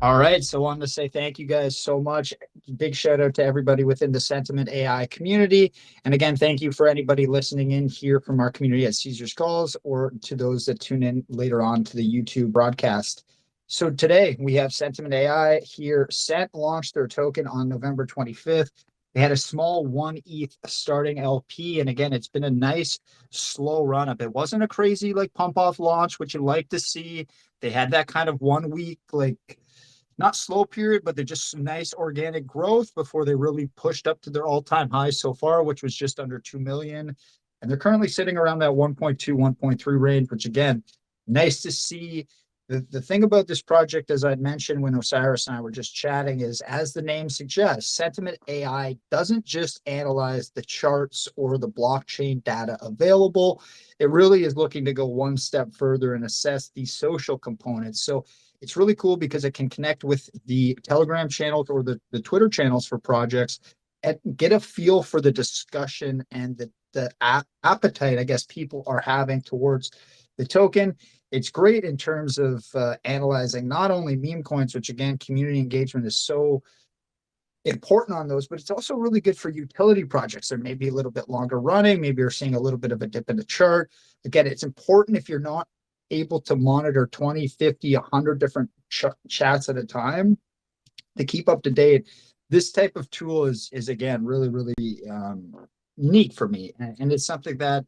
All right. So I wanted to say thank you guys so much. Big shout out to everybody within the Sentiment AI community. And again, thank you for anybody listening in here from our community at Caesar's Calls or to those that tune in later on to the YouTube broadcast. So today we have Sentiment AI here. Sent launched their token on November 25th. They had a small 1 ETH starting LP. And again, it's been a nice slow run up. It wasn't a crazy like pump off launch, which you like to see. They had that kind of 1 week, like not slow period, but they're just some nice organic growth before they really pushed up to their all-time high so far, which was just under 2 million. And they're currently sitting around that 1.2, 1.3 range, which again, nice to see. The thing about this project, as I'd mentioned when Osiris and I were just chatting, is as the name suggests, Sentiment AI doesn't just analyze the charts or the blockchain data available. It really is looking to go one step further and assess these social components. So it's really cool because it can connect with the Telegram channels or the Twitter channels for projects and get a feel for the discussion and the appetite, I guess, people are having towards the token. It's great in terms of analyzing not only meme coins, which again, community engagement is so important on those, but it's also really good for utility projects. They're maybe a little bit longer running. Maybe you're seeing a little bit of a dip in the chart. Again, it's important if you're not able to monitor 20, 50, 100 different chats at a time to keep up to date. This type of tool is again, really, really neat for me. And it's something that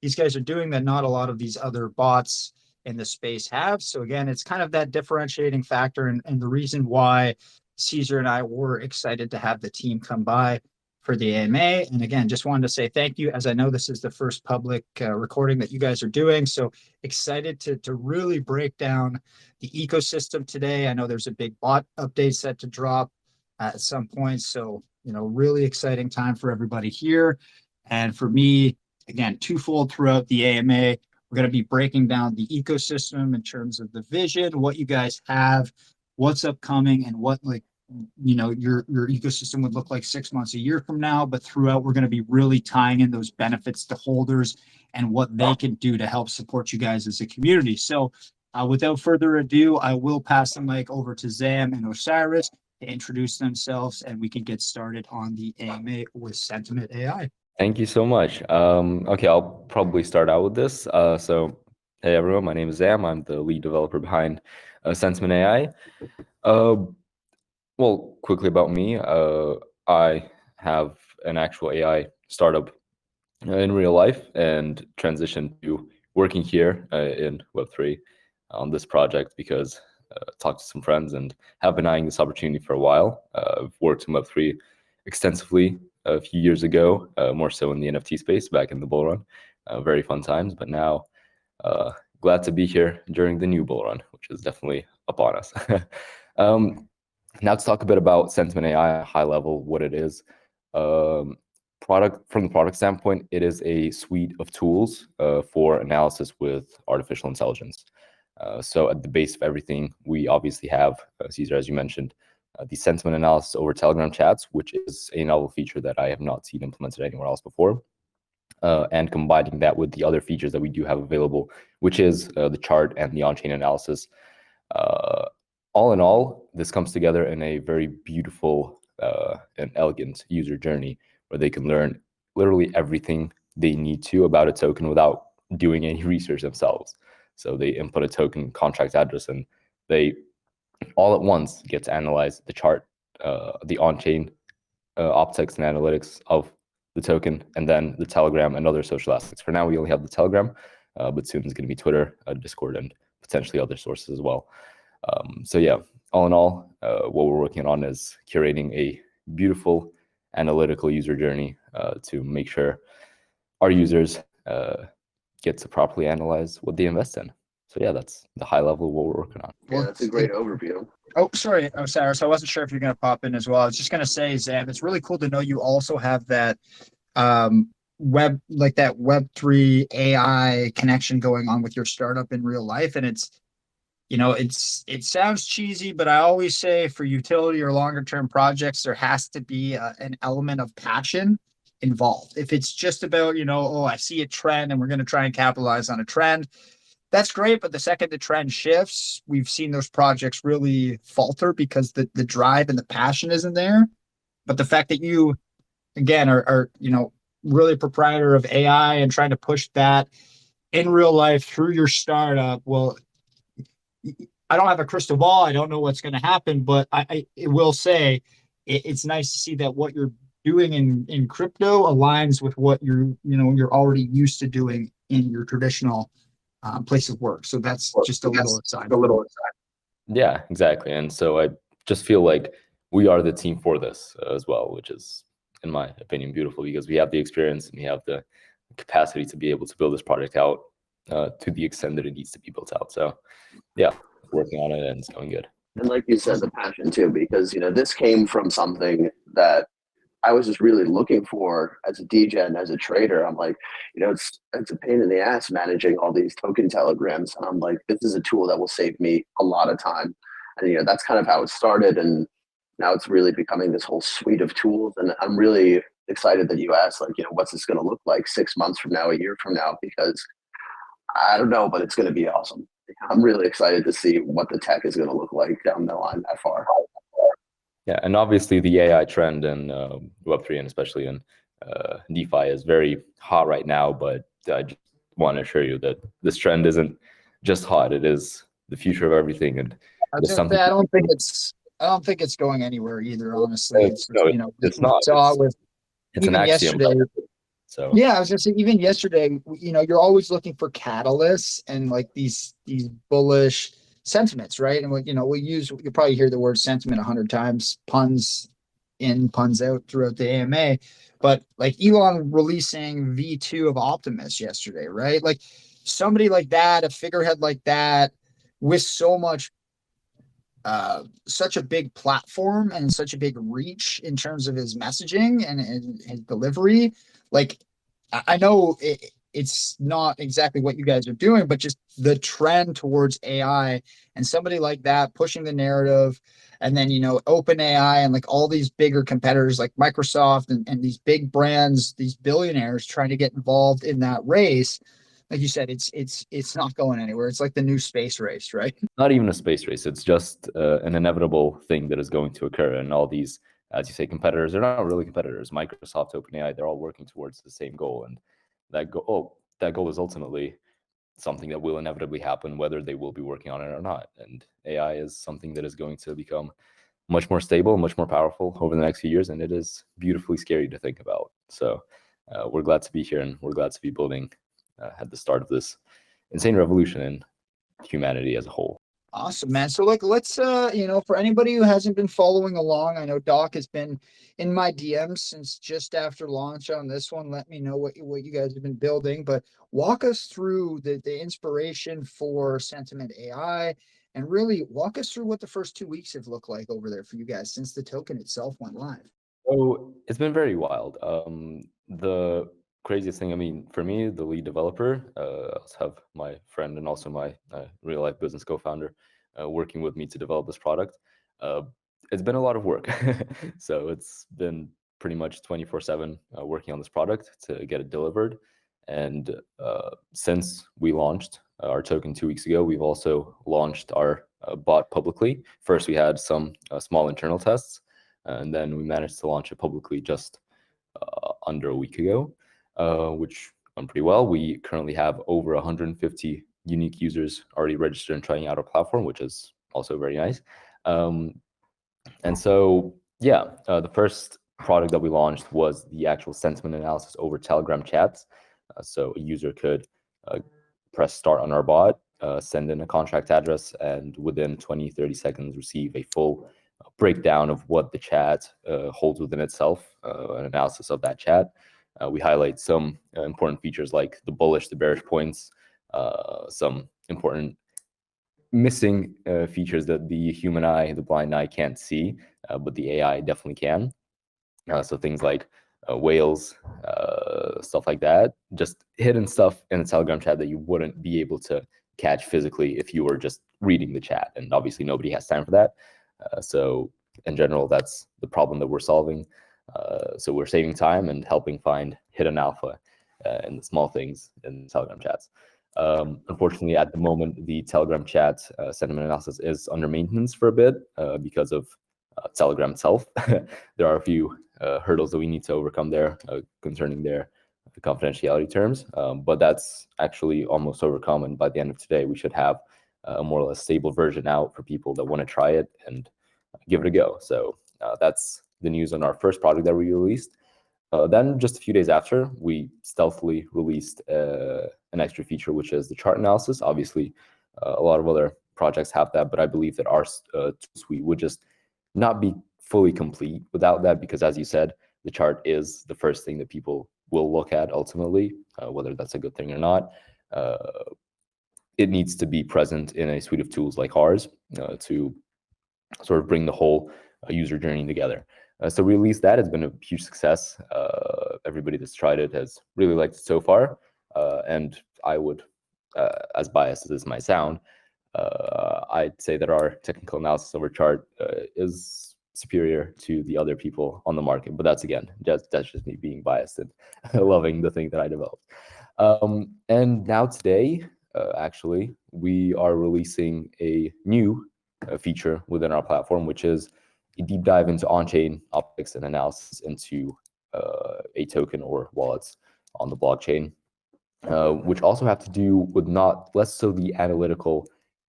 these guys are doing that not a lot of these other bots in the space have. So again, it's kind of that differentiating factor and the reason why Caesar and I were excited to have the team come by for the AMA. And again, just wanted to say thank you, as I know this is the first public recording that you guys are doing. So excited to really break down the ecosystem today. I know there's a big bot update set to drop at some point. So, really exciting time for everybody here. And for me, again, twofold throughout the AMA. We're going to be breaking down the ecosystem in terms of the vision, what you guys have, what's upcoming, and what your ecosystem would look like 6 months, a year from now. But throughout, we're going to be really tying in those benefits to holders and what they can do to help support you guys as a community. So without further ado, I will pass the mic over to Zam and Osiris to introduce themselves, and we can get started on the AMA with Sentiment AI. Thank you so much. Okay, I'll probably start out with this. So, hey everyone, my name is Zam. I'm the lead developer behind Sentiment AI. Well, quickly about me, I have an actual AI startup in real life and transitioned to working here in Web3 on this project because talked to some friends and have been eyeing this opportunity for a while. I've worked in Web3 extensively a few years ago, more so in the NFT space back in the bull run. Very fun times, but now glad to be here during the new bull run, which is definitely upon us. Now to talk a bit about Sentiment AI, high level, what it is. From the product standpoint, it is a suite of tools for analysis with artificial intelligence. So at the base of everything, we obviously have, Caesar, as you mentioned, the sentiment analysis over Telegram chats, which is a novel feature that I have not seen implemented anywhere else before. And combining that with the other features that we do have available, which is the chart and the on-chain analysis. All in all, this comes together in a very beautiful and elegant user journey where they can learn literally everything they need to about a token without doing any research themselves. So they input a token contract address and they all at once get to analyze the chart, the on-chain optics and analytics of the token, and then the Telegram and other social aspects. For now, we only have the Telegram, but soon it's going to be Twitter, Discord, and potentially other sources as well. So yeah, all in all, what we're working on is curating a beautiful analytical user journey to make sure our users get to properly analyze what they invest in. So yeah, that's the high level of what we're working on. Yeah, that's a great overview. Oh, sorry, Osiris. I wasn't sure if you're going to pop in as well. I was just going to say, Zam, it's really cool to know you also have that Web3 AI connection going on with your startup in real life. And it sounds cheesy, but I always say for utility or longer term projects, there has to be an element of passion involved. If it's just about, I see a trend and we're going to try and capitalize on a trend, that's great. But the second the trend shifts, we've seen those projects really falter because the drive and the passion isn't there. But the fact that you, again, are really a proprietor of AI and trying to push that in real life through your startup, well, I don't have a crystal ball. I don't know what's going to happen, but I will say it's nice to see that what you're doing in crypto aligns with what you're already used to doing in your traditional place of work. So that's just a little aside. Yeah, exactly. And so I just feel like we are the team for this as well, which is, in my opinion, beautiful because we have the experience and we have the capacity to be able to build this project out to the extent that it needs to be built out. So yeah, working on it and it's going good. And like you said, the passion too, because this came from something that I was just really looking for as a degen, as a trader. I'm like, it's a pain in the ass managing all these token telegrams. And I'm like, this is a tool that will save me a lot of time. And that's kind of how it started. And now it's really becoming this whole suite of tools. And I'm really excited that you asked, like, what's this going to look like 6 months from now, a year from now? Because I don't know, but it's going to be awesome. I'm really excited to see what the tech is going to look like down the line that far. Yeah, and obviously the AI trend in Web3 and especially in DeFi is very hot right now, but I just want to assure you that this trend isn't just hot, it is the future of everything. And I was gonna say, I don't think it's going anywhere either, honestly. It's not. It's an axiom. Yesterday. So yeah, I was gonna say, even yesterday, you're always looking for catalysts and like these bullish sentiments, right? And you'll probably hear the word sentiment 100 times, puns in, puns out throughout the AMA. But like Elon releasing V2 of Optimus yesterday, right? Like somebody like that, a figurehead like that, with such a big platform and such a big reach in terms of his messaging and his delivery. Like, I know it's not exactly what you guys are doing, but just the trend towards AI and somebody like that pushing the narrative, and then OpenAI and like all these bigger competitors like Microsoft and these big brands, these billionaires trying to get involved in that race. Like you said, it's not going anywhere. It's like the new space race, right? Not even a space race. It's just an inevitable thing that is going to occur. And all these, as you say, competitors, they're not really competitors. Microsoft, OpenAI, they're all working towards the same goal. And that goal is ultimately something that will inevitably happen, whether they will be working on it or not. And AI is something that is going to become much more stable, much more powerful over the next few years. And it is beautifully scary to think about. So we're glad to be here and we're glad to be building at the start of this insane revolution in humanity as a whole. Awesome, man. So like, let's, for anybody who hasn't been following along, I know Doc has been in my DMs since just after launch on this one. Let me know what you guys have been building, but walk us through the inspiration for Sentiment AI and really walk us through what the first 2 weeks have looked like over there for you guys since the token itself went live. So it's been very wild. The craziest thing, I mean, for me, the lead developer, I also have my friend and also my real life business co-founder working with me to develop this product. It's been a lot of work. So it's been pretty much 24/7 working on this product to get it delivered. And since we launched our token 2 weeks ago, we've also launched our bot publicly. First, we had some small internal tests, and then we managed to launch it publicly just under a week ago, which went pretty well. We currently have over 150 unique users already registered and trying out our platform, which is also very nice. And so, yeah, the first product that we launched was the actual sentiment analysis over Telegram chats. So a user could press start on our bot, send in a contract address, and within 20-30 seconds receive a full breakdown of what the chat holds within itself, an analysis of that chat. We highlight some important features like the bullish, the bearish points, some important missing features that the human eye, the blind eye, can't see, but the AI definitely can. So things like whales, stuff like that, just hidden stuff in the Telegram chat that you wouldn't be able to catch physically if you were just reading the chat. And obviously nobody has time for that. So in general, that's the problem that we're solving. So we're saving time and helping find hidden alpha in the small things in Telegram chats. Unfortunately, at the moment, the Telegram chat sentiment analysis is under maintenance for a bit because of Telegram itself. There are a few hurdles that we need to overcome there concerning their confidentiality terms, but that's actually almost overcome. And by the end of today, we should have a more or less stable version out for people that want to try it and give it a go. So that's the news on our first product that we released. Then just a few days after, we stealthily released an extra feature, which is the chart analysis. Obviously, a lot of other projects have that, but I believe that our tool suite would just not be fully complete without that, because as you said, the chart is the first thing that people will look at ultimately, whether that's a good thing or not. It needs to be present in a suite of tools like ours to sort of bring the whole user journey together. So we released that. It's been a huge success. Everybody that's tried it has really liked it so far. And I would, as biased as this might sound, I'd say that our technical analysis of our chart is superior to the other people on the market. But that's just me being biased and loving the thing that I developed. And now today, actually, we are releasing a new feature within our platform, which is a deep dive into on-chain optics and analysis into a token or wallets on the blockchain, which also have to do with not less so the analytical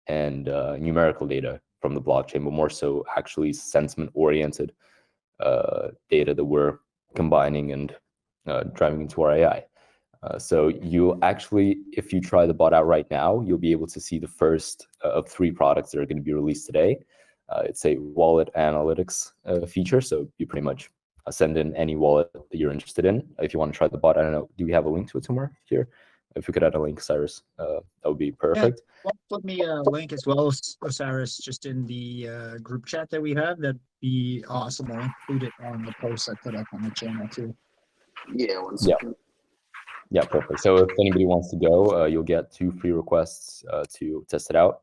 and numerical data from the blockchain, but more so actually sentiment-oriented data that we're combining and driving into our AI. So you'll actually, if you try the bot out right now, you'll be able to see the first of 3 products that are going to be released today. It's a wallet analytics feature. So you pretty much send in any wallet that you're interested in. If you want to try the bot, I don't know, do we have a link to it somewhere here? If we could add a link, Cyrus, that would be perfect. Yeah, put me a link as well, Osiris, just in the group chat that we have. That'd be awesome. I'll include it on the post I put up on the channel too. Yeah, 1 second. Yeah, perfect. So if anybody wants to go, you'll get 2 free requests to test it out.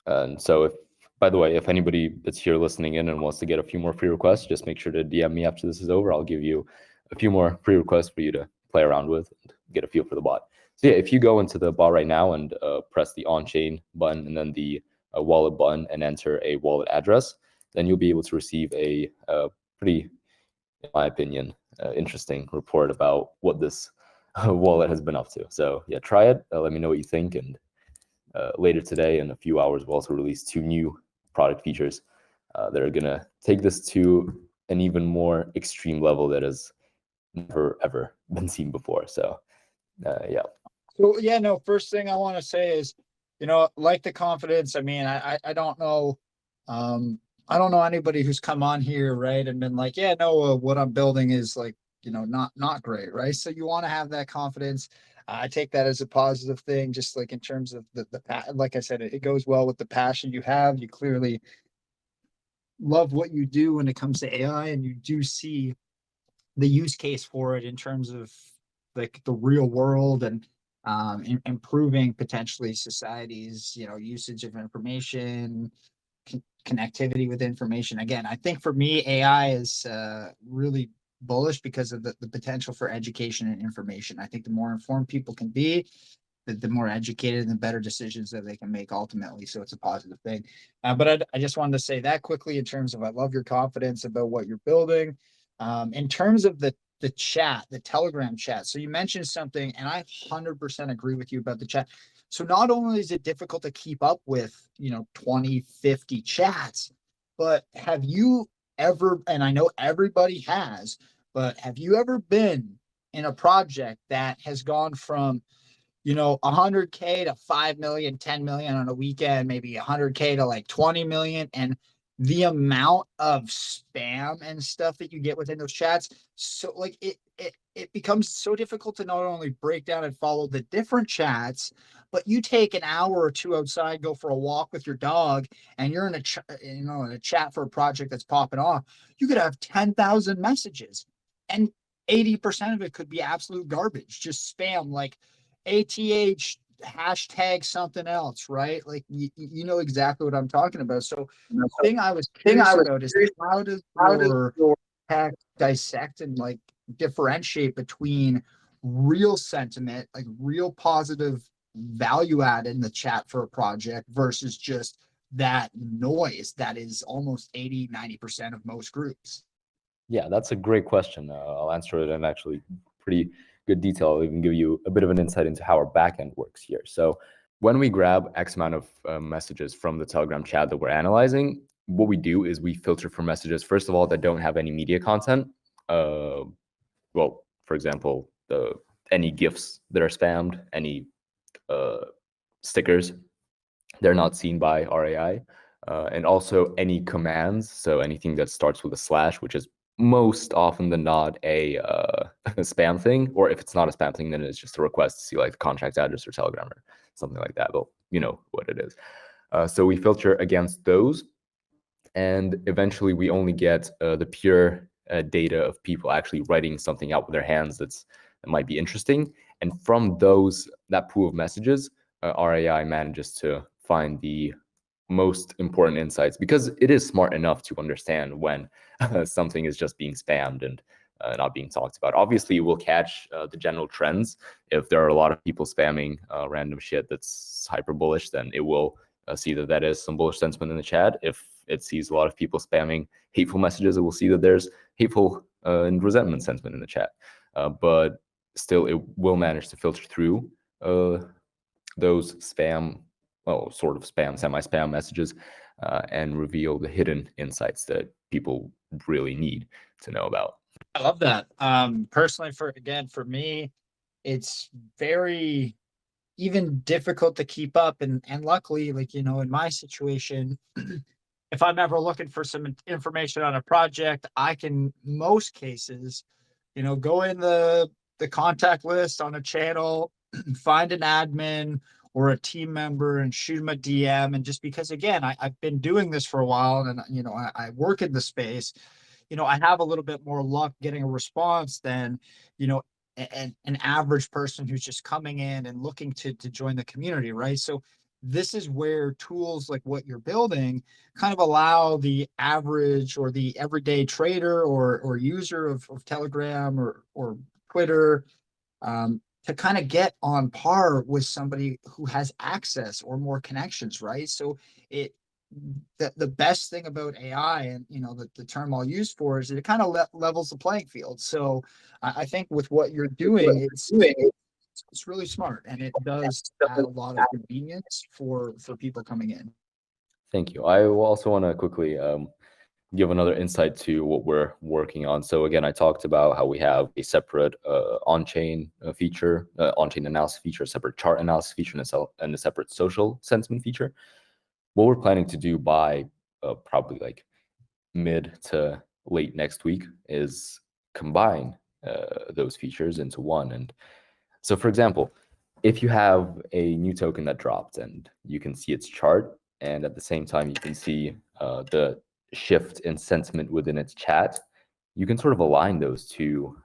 And so if, by the way, if anybody that's here listening in and wants to get a few more free requests, just make sure to DM me after this is over. I'll give you a few more free requests for you to play around with and get a feel for the bot. So yeah, if you go into the bot right now and press the on-chain button and then the wallet button and enter a wallet address, then you'll be able to receive a pretty, in my opinion, interesting report about what this wallet has been up to. So yeah, try it. Let me know what you think. And later today, in a few hours, we'll also release 2 new product features that are going to take this to an even more extreme level that has never, ever been seen before. So yeah. So yeah, no, first thing I want to say is, like the confidence. I mean, I don't know. I don't know anybody who's come on here, right, and been like, yeah, no, what I'm building is like, not great, right? So you want to have that confidence. I take that as a positive thing, just like in terms of the like I said, it goes well with the passion you have. You clearly love what you do when it comes to AI, and you do see the use case for it in terms of like the real world and improving potentially society's, usage of information, connectivity with information. Again, I think for me, AI is really bullish because of the potential for education and information. I think the more informed people can be, the more educated and the better decisions that they can make ultimately. So it's a positive thing. But I just wanted to say that quickly in terms of I love your confidence about what you're building. In terms of the chat, the Telegram chat. So you mentioned something, and I 100% agree with you about the chat. So not only is it difficult to keep up with, 20, 50 chats, but have you ever, and I know everybody has, but have you ever been in a project that has gone from 100K to 5 million, 10 million on a weekend, maybe 100K to like 20 million, and the amount of spam and stuff that you get within those chats, so like it becomes so difficult to not only break down and follow the different chats, but you take an hour or 2 outside, go for a walk with your dog, and you're in a chat for a project that's popping off. You could have 10,000 messages, and 80% of it could be absolute garbage, just spam, like ATH hashtag something else, right? Like you know exactly what I'm talking about. So the thing I was curious about is how does your tech dissect and like differentiate between real sentiment, like real positive value add in the chat for a project versus just that noise that is almost 80-90% of most groups? Yeah, that's a great question. I'll answer it in actually pretty good detail. I'll even give you a bit of an insight into how our backend works here. So when we grab X amount of messages from the Telegram chat that we're analyzing, what we do is we filter for messages, first of all, that don't have any media content. Well, for example, any GIFs that are spammed, any stickers, they're not seen by our AI. And also any commands, so anything that starts with a slash, which is most often than not a spam thing, or if it's not a spam thing, then it's just a request to see like the contract address or Telegram or something like that. But you know what it is. So we filter against those, and eventually we only get the pure data of people actually writing something out with their hands that might be interesting. And from that pool of messages, our AI manages to find the most important insights, because it is smart enough to understand when something is just being spammed and not being talked about. Obviously, it will catch the general trends. If there are a lot of people spamming random shit that's hyper bullish, then it will see that that is some bullish sentiment in the chat. If it sees a lot of people spamming hateful messages, it will see that there's hateful and resentment sentiment in the chat. But still, it will manage to filter through those spam, sort of spam, semi-spam messages, and reveal the hidden insights that people really need to know about. I love that. Personally, for me, it's very even difficult to keep up. And luckily, like, you know, in my situation, if I'm ever looking for some information on a project, I can, most cases, you know, go in the contact list on a channel, find an admin or a team member and shoot them a DM. And just because, again, I've been doing this for a while and, you know, I work in the space, you know, I have a little bit more luck getting a response than, you know, an average person who's just coming in and looking to join the community, right? So this is where tools like what you're building kind of allow the average or the everyday trader or user of Telegram or Twitter to kind of get on par with somebody who has access or more connections, right? So the best thing about AI, and you know the term I'll use for is that it kind of levels the playing field. So I think with what you're doing, it's really smart, and it does add a lot of convenience for people coming in. Thank you. I also want to quickly give another insight to what we're working on. So again, I talked about how we have a separate on-chain feature, on-chain analysis feature, a separate chart analysis feature, and a separate social sentiment feature. What we're planning to do by probably like mid to late next week is combine those features into one. And so, for example, if you have a new token that dropped and you can see its chart, and at the same time you can see the shift in sentiment within its chat, you can sort of align those two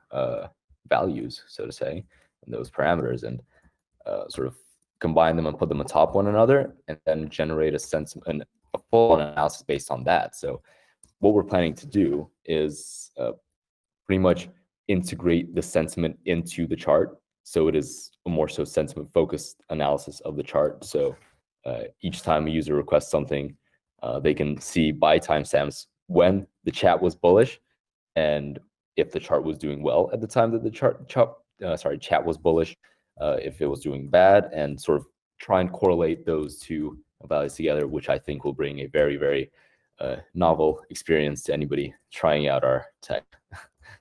values, so to say, and those parameters, and sort of combine them and put them atop one another, and then generate a full analysis based on that. So what we're planning to do is pretty much integrate the sentiment into the chart. So it is a more so sentiment focused analysis of the chart. So each time a user requests something, they can see by timestamps when the chat was bullish and if the chart was doing well at the time that the chat was bullish, if it was doing bad, and sort of try and correlate those two values together, which I think will bring a very, very novel experience to anybody trying out our tech.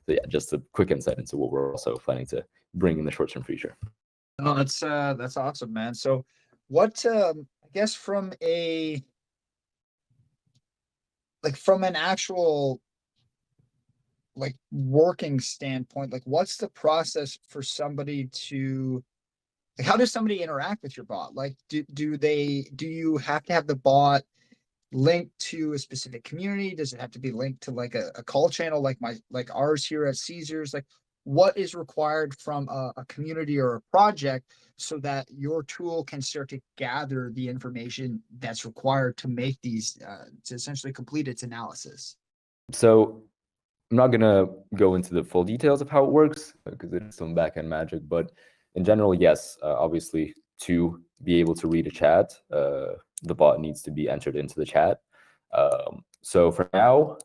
So yeah, just a quick insight into what we're also planning to bring in the short-term future. Oh, that's awesome, man. So what I guess from an actual like working standpoint, like what's the process for somebody to like, how does somebody interact with your bot? Like do you have to have the bot linked to a specific community? Does it have to be linked to like a call channel like ours here at Caesars? Like what is required from a community or a project so that your tool can start to gather the information that's required to make these to essentially complete its analysis? So I'm not gonna go into the full details of how it works because it's some back-end magic, but in general, yes, obviously to be able to read a chat, the bot needs to be entered into the chat. So for now,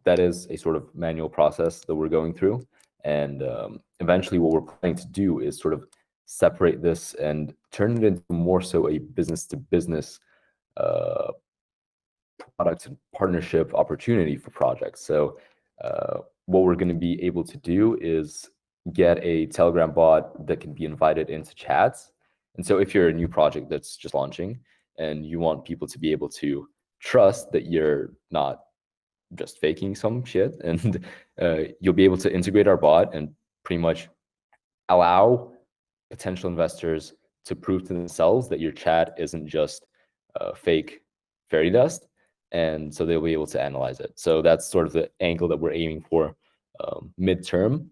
that is a sort of manual process that we're going through. And eventually what we're planning to do is sort of separate this and turn it into more so a business to business product and partnership opportunity for projects. So what we're going to be able to do is get a Telegram bot that can be invited into chats. And so if you're a new project that's just launching and you want people to be able to trust that you're not just faking some shit, and you'll be able to integrate our bot and pretty much allow potential investors to prove to themselves that your chat isn't just fake fairy dust, and so they'll be able to analyze it. So that's sort of the angle that we're aiming for midterm,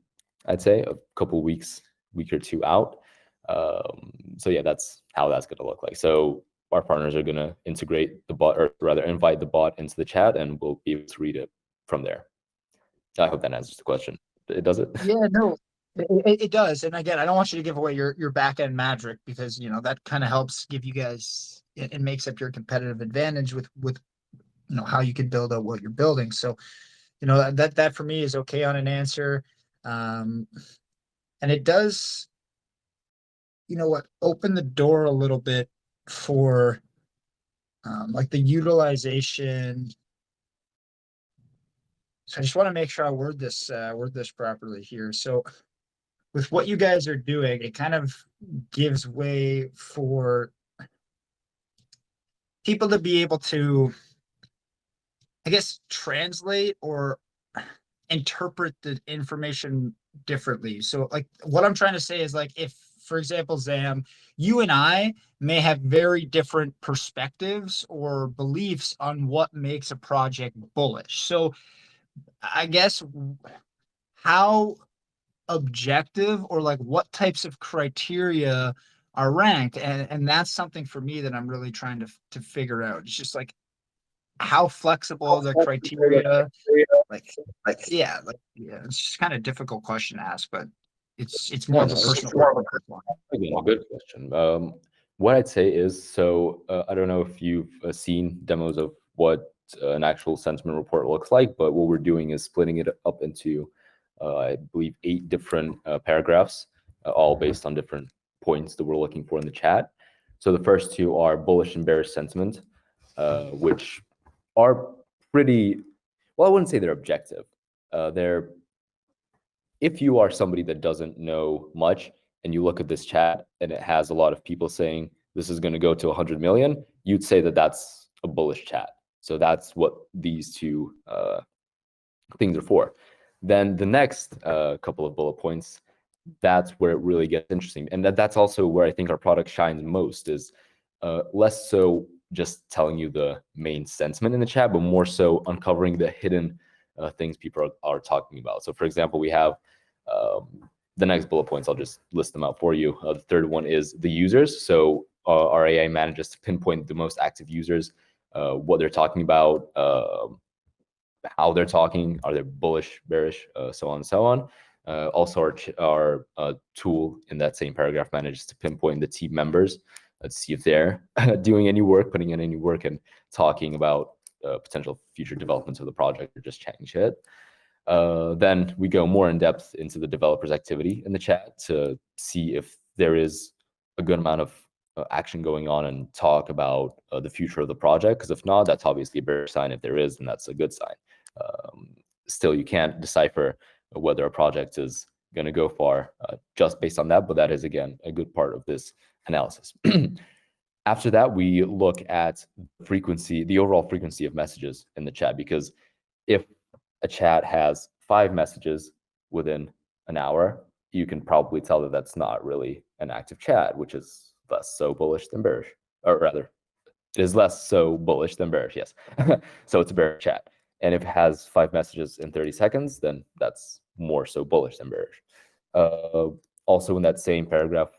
I'd say, a couple of weeks, week or two out. So yeah, that's how that's going to look like. So our partners are going to integrate the bot, or rather invite the bot into the chat, and we'll be able to read it from there. I hope that answers the question. It does it? Yeah, no, it does. And again, I don't want you to give away your back end magic, because that kind of helps give you guys, it makes up your competitive advantage with how you can build out what you're building. So that for me is okay on an answer. And it does open the door a little bit for like the utilization. So I just want to make sure I word this properly here. So with what you guys are doing, it kind of gives way for people to be able to, I guess, translate or interpret the information differently. So like what I'm trying to say is, like, if, for example, Zam, you and I may have very different perspectives or beliefs on what makes a project bullish. So I guess how objective, or like what types of criteria are ranked, and that's something for me that I'm really trying to figure out. It's just like how flexible the criteria, yeah, it's just kind of difficult question to ask, but it's more of a personal one. Again, a good question. What I'd say is, so I don't know if you've seen demos of what an actual sentiment report looks like, but what we're doing is splitting it up into, I believe, 8 different paragraphs, all based on different points that we're looking for in the chat. So the first 2 are bullish and bearish sentiment, which are pretty, well, I wouldn't say they're objective. If you are somebody that doesn't know much and you look at this chat and it has a lot of people saying this is going to go to 100 million, you'd say that that's a bullish chat. So that's what these 2 things are for. Then the next couple of bullet points, that's where it really gets interesting. And that's also where I think our product shines most, is less so just telling you the main sentiment in the chat, but more so uncovering the hidden things people are talking about. So for example, we have the next bullet points, I'll just list them out for you. The third one is the users. So our AI manages to pinpoint the most active users, what they're talking about, how they're talking, are they bullish, bearish, so on and so on. Also, our tool in that same paragraph manages to pinpoint the team members. Let's see if they're doing any work, putting in any work, and talking about potential future developments of the project, or just chatting shit. Then we go more in depth into the developer's activity in the chat to see if there is a good amount of action going on, and talk about the future of the project. Because if not, that's obviously a bearish sign. If there is, then that's a good sign. Still, you can't decipher whether a project is going to go far just based on that, but that is, again, a good part of this analysis. After that, we look at frequency, the overall frequency of messages in the chat, because if a chat has 5 messages within an hour, you can probably tell that that's not really an active chat, which is less so bullish than bearish, or rather, it is less so bullish than bearish, yes. So it's a bearish chat. And if it has 5 messages in 30 seconds, then that's more so bullish than bearish. Also, in that same paragraph,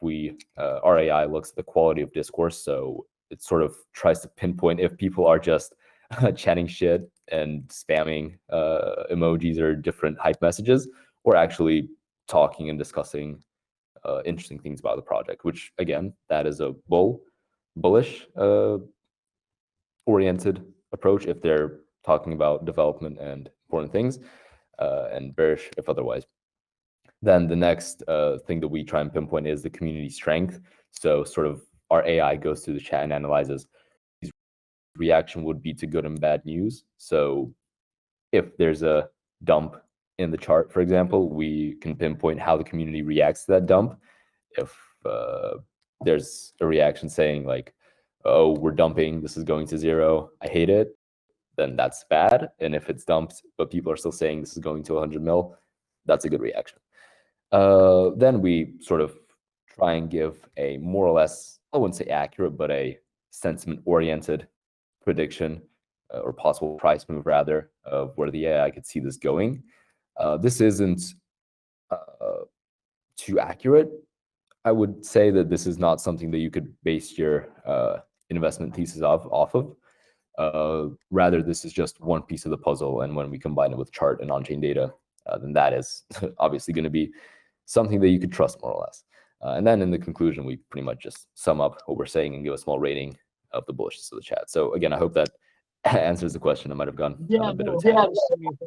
our AI looks at the quality of discourse. So it sort of tries to pinpoint if people are just chatting shit and spamming emojis or different hype messages, or actually talking and discussing interesting things about the project, which again, that is a bullish oriented approach if they're talking about development and important things, and bearish if otherwise. Then the next thing that we try and pinpoint is the community strength. So sort of our AI goes through the chat and analyzes reaction would be to good and bad news. So if there's a dump in the chart, for example, we can pinpoint how the community reacts to that dump. If there's a reaction saying like, oh, we're dumping, this is going to zero, I hate it, then that's bad. And if it's dumped, but people are still saying this is going to 100 mil, that's a good reaction. Then we sort of try and give a more or less, I wouldn't say accurate, but a sentiment-oriented prediction or possible price move rather of where the AI could see this going. This isn't too accurate. I would say that this is not something that you could base your investment thesis off of. Rather, this is just one piece of the puzzle, and when we combine it with chart and on-chain data, then that is obviously going to be something that you could trust more or less. And then in the conclusion, we pretty much just sum up what we're saying and give a small rating of the bullishness of the chat. So again, I hope that answers the question. I might have gone a bit of a tangent.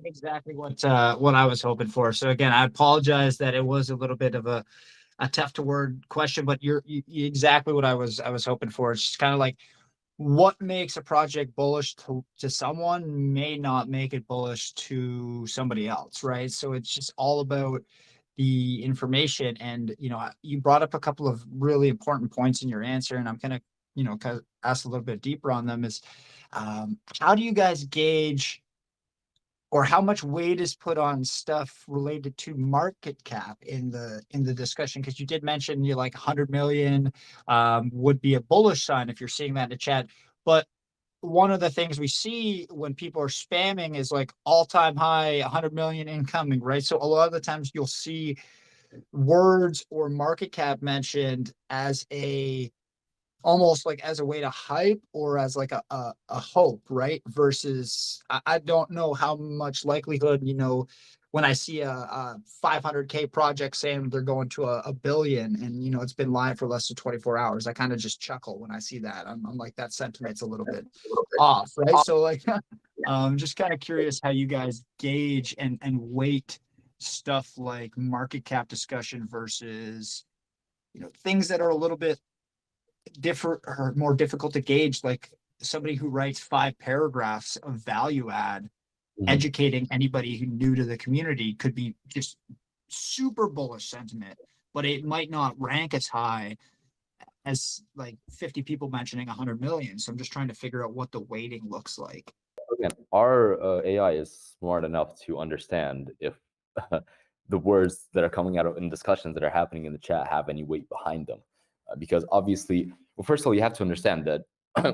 Exactly what I was hoping for. So again, I apologize that it was a little bit of a tough to word question, but you're exactly what I was hoping for. It's just kind of like what makes a project bullish to someone may not make it bullish to somebody else, right? So it's just all about the information. And you brought up a couple of really important points in your answer, and I'm gonna kind of ask a little bit deeper on them. Is how do you guys gauge, or how much weight is put on stuff related to market cap in the discussion? Because you did mention you're like 100 million would be a bullish sign if you're seeing that in the chat. But one of the things we see when people are spamming is like all-time high 100 million incoming, right? So a lot of the times you'll see words or market cap mentioned as almost like as a way to hype or as like a hope, right? Versus I don't know how much likelihood, when I see a 500K project saying they're going to a billion and, it's been live for less than 24 hours, I kind of just chuckle when I see that. I'm like, that sentiment's a little bit off, right? So like, just kind of curious how you guys gauge and weight stuff like market cap discussion versus, things that are a little bit different or more difficult to gauge, like somebody who writes 5 paragraphs of value add, educating anybody who new to the community could be just super bullish sentiment, but it might not rank as high as like 50 people mentioning 100 million. So I'm just trying to figure out what the weighting looks like. Again, our AI is smart enough to understand if the words that are coming out in discussions that are happening in the chat have any weight behind them. Because obviously, well, first of all, you have to understand that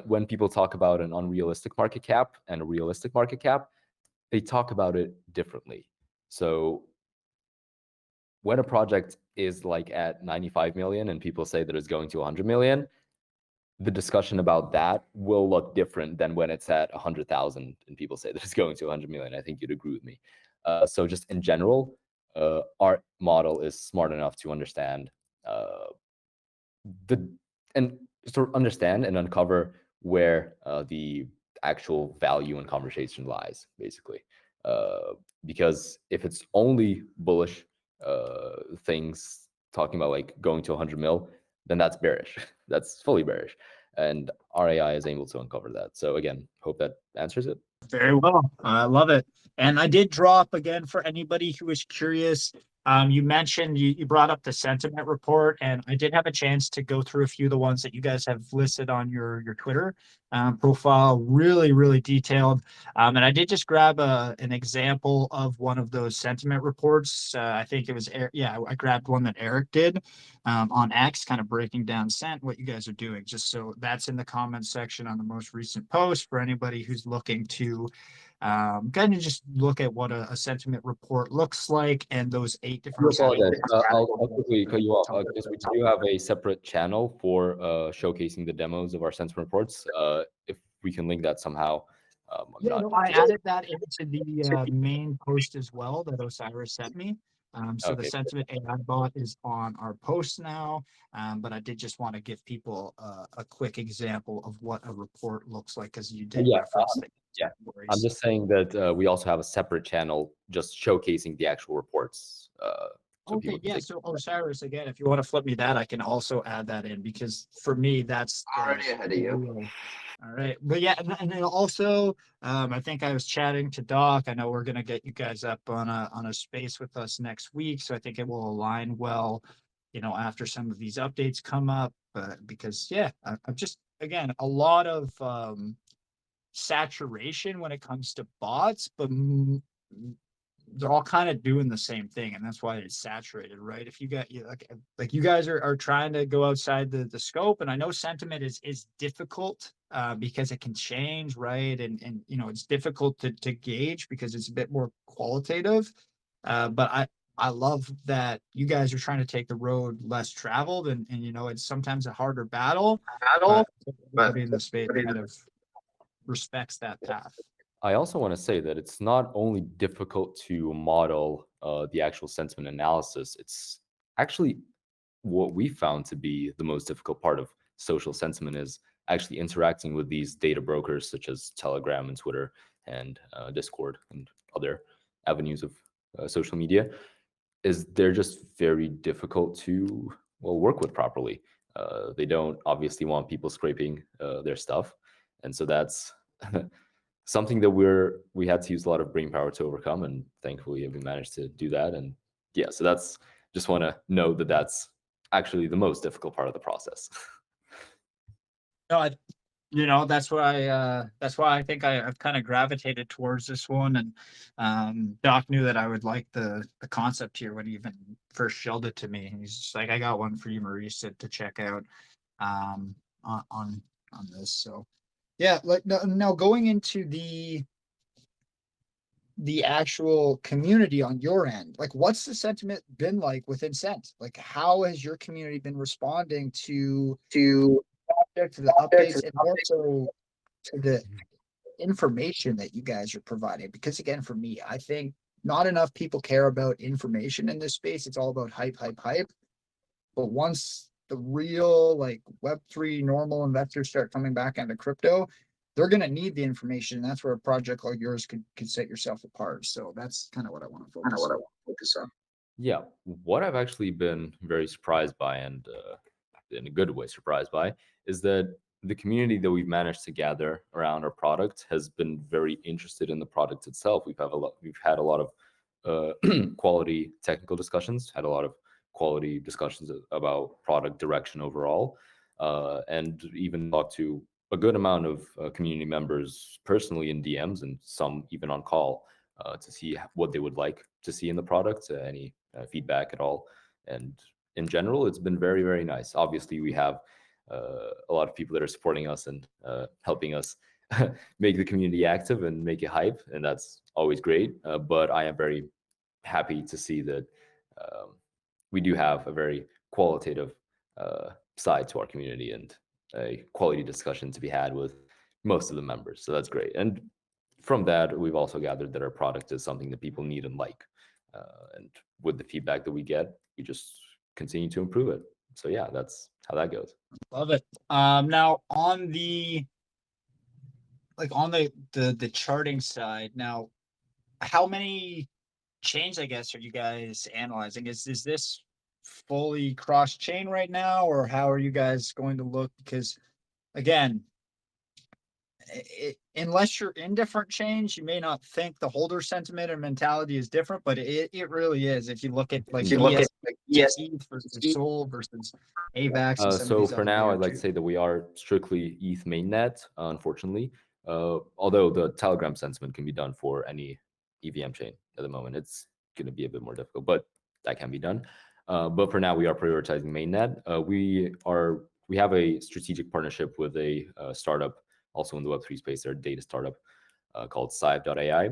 when people talk about an unrealistic market cap and a realistic market cap, they talk about it differently. So when a project is like at 95 million and people say that it's going to 100 million, the discussion about that will look different than when it's at 100,000 and people say that it's going to 100 million. I think you'd agree with me. So just in general, our model is smart enough to understand and sort of understand and uncover where the actual value in conversation lies, basically. Because if it's only bullish things talking about like going to 100 mil, then that's bearish. That's fully bearish. And our AI is able to uncover that. So again, hope that answers it. Very well. I love it. And I did drop again for anybody who is curious. You mentioned you brought up the sentiment report, and I did have a chance to go through a few of the ones that you guys have listed on your Twitter profile. Really, really detailed. And I did just grab an example of one of those sentiment reports. I think it was, I grabbed one that Eric did on X, kind of breaking down what you guys are doing. Just so that's in the comments section on the most recent post for anybody who's looking to kind of just look at what a sentiment report looks like and those 8 different. I'll quickly cut you off because we do have a separate channel for showcasing the demos of our sentiment reports. If we can link that somehow, Yeah, no, I added that into the main post as well that Osiris sent me. So the Okay. sentiment AI bot is on our post now, but I did just want to give people a quick example of what a report looks like, because you did Yeah, reference the yeah. categories. I'm just saying that we also have a separate channel just showcasing the actual reports. So Okay, people can yeah. take. So Osiris, again, if you want to flip me that, I can also add that in, because for me, that's Already ahead of you. real. All right, but yeah, and then also, I think I was chatting to Doc. I know we're gonna get you guys up on a space with us next week, so I think it will align well, after some of these updates come up. Because yeah, I'm just, again, a lot of saturation when it comes to bots, but they're all kind of doing the same thing, and that's why it's saturated, right? If you got like you guys are trying to go outside the scope, and I know sentiment is difficult because it can change, right? And it's difficult to gauge because it's a bit more qualitative. But I love that you guys are trying to take the road less traveled, and it's sometimes a harder battle, but everybody in the space kind of respects that path. I also want to say that it's not only difficult to model the actual sentiment analysis, it's actually what we found to be the most difficult part of social sentiment is actually interacting with these data brokers such as Telegram and Twitter and Discord and other avenues of social media. Is they're just very difficult to work with properly. They don't obviously want people scraping their stuff, and so that's something that we had to use a lot of brain power to overcome, and thankfully we managed to do that. And yeah, so that's just want to know that that's actually the most difficult part of the process. No, that's why I think I've kind of gravitated towards this one. And Doc knew that I would like the concept here when he even first showed it to me. He's just like, I got one for you, Maurice, to check out on this. So yeah, like now going into the actual community on your end, like what's the sentiment been like within Sent? Like how has your community been responding to the updates, and also to the information that you guys are providing? Because again, for me, I think not enough people care about information in this space. It's all about hype, hype, hype. But once the real like Web3 normal investors start coming back into crypto, they're going to need the information. And that's where a project like yours could set yourself apart. So that's kind of what I want to focus on. Yeah, what I've actually been very surprised by, and in a good way surprised by, is that the community that we've managed to gather around our product has been very interested in the product itself. We've had a lot of quality technical discussions, had a lot of quality discussions about product direction overall, and even talked to a good amount of community members personally in DMs, and some even on call to see what they would like to see in the product, any feedback at all. And in general, it's been very, very nice. Obviously, we have a lot of people that are supporting us and helping us make the community active and make it hype, and that's always great. But I am very happy to see that we do have a very qualitative side to our community and a quality discussion to be had with most of the members. So that's great. And from that, we've also gathered that our product is something that people need and like. And with the feedback that we get, we just continue to improve it. So yeah, that's how that goes. Love it. Now on the charting side, now how many chains, I guess, are you guys analyzing? Is this fully cross chain right now, or how are you guys going to look? Because again, unless you're in different chains, you may not think the holder sentiment and mentality is different, but it really is. If you look at ETH versus Sol versus AVAX. And So for now, I'd like to say that we are strictly ETH mainnet, unfortunately. Although the Telegram sentiment can be done for any EVM chain at the moment. It's going to be a bit more difficult, but that can be done. But for now, we are prioritizing mainnet. We have a strategic partnership with a startup also in the Web3 space. They're a data startup called Sive.ai.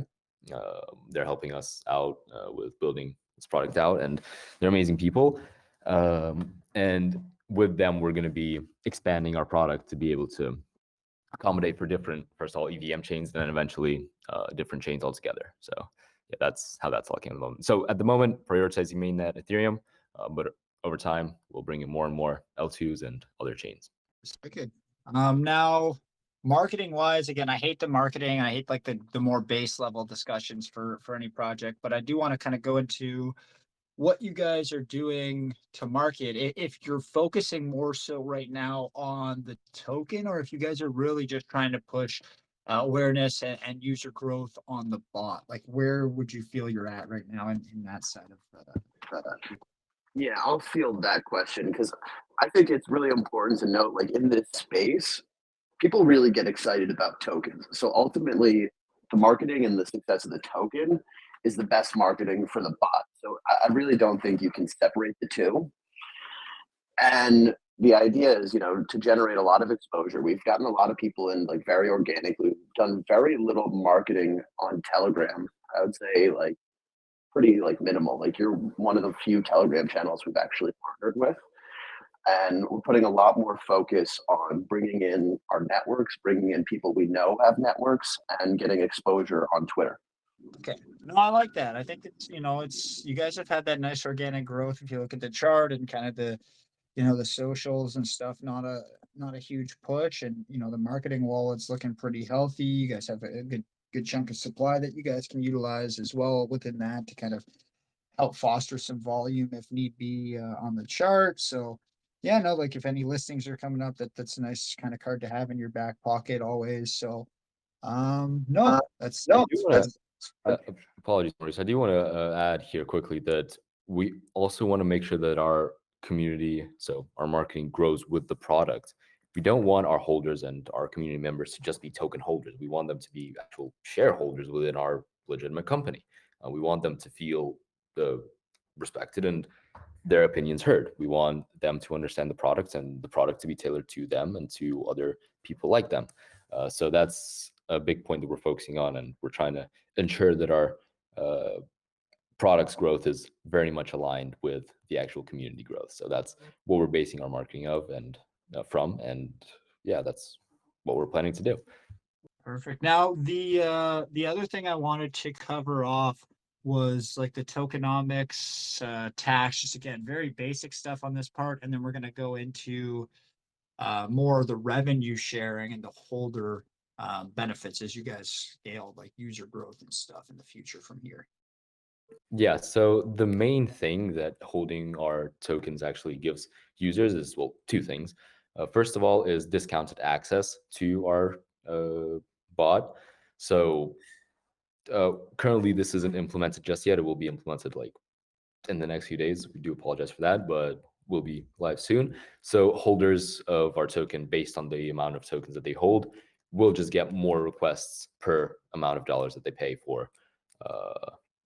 They're helping us out with building this product out, and they're amazing people. And with them, we're going to be expanding our product to be able to accommodate for different, first of all, EVM chains, and then eventually different chains altogether. So yeah, that's how that's looking at the moment. So at the moment, prioritizing mainnet Ethereum, but over time, we'll bring in more and more L2s and other chains. Good. Now, marketing wise, again, I hate the marketing. I hate like the more base level discussions for any project, but I do want to kind of go into what you guys are doing to market. If you're focusing more so right now on the token, or if you guys are really just trying to push awareness and user growth on the bot, like where would you feel you're at right now in that side of Yeah, I'll field that question because I think it's really important to note, like in this space, people really get excited about tokens. So ultimately, the marketing and the success of the token is the best marketing for the bot. So I really don't think you can separate the two. And the idea is, to generate a lot of exposure. We've gotten a lot of people in like very organically. We've done very little marketing on Telegram. I would say like pretty like minimal. Like you're one of the few Telegram channels we've actually partnered with. And we're putting a lot more focus on bringing in our networks, bringing in people we know have networks, and getting exposure on Twitter. Okay. No, I like that. I think it's you guys have had that nice organic growth. If you look at the chart and kind of the socials and stuff, not a huge push, and the marketing wallet's looking pretty healthy. You guys have a good chunk of supply that you guys can utilize as well within that to kind of help foster some volume if need be on the chart. So yeah, no, like if any listings are coming up, that's a nice kind of card to have in your back pocket always. So no, that's I do wanna, apologies, Maurice. I do want to add here quickly that we also want to make sure that our community, so our marketing, grows with the product. We don't want our holders and our community members to just be token holders. We want them to be actual shareholders within our legitimate company. We want them to feel respected and their opinions heard. We want them to understand the product and the product to be tailored to them and to other people like them. So that's a big point that we're focusing on, and we're trying to ensure that our product's growth is very much aligned with the actual community growth. So that's what we're basing our marketing of and from, and yeah, that's what we're planning to do. Perfect. Now, the other thing I wanted to cover off was like the tokenomics, tax, just again, very basic stuff on this part. And then we're going to go into more of the revenue sharing and the holder benefits as you guys scale like user growth and stuff in the future from here. Yeah, so the main thing that holding our tokens actually gives users is, well, two things. First of all is discounted access to our bot. So currently this isn't implemented just yet. It will be implemented like in the next few days. We do apologize for that, but will be live soon. So holders of our token, based on the amount of tokens that they hold, will just get more requests per amount of dollars that they pay for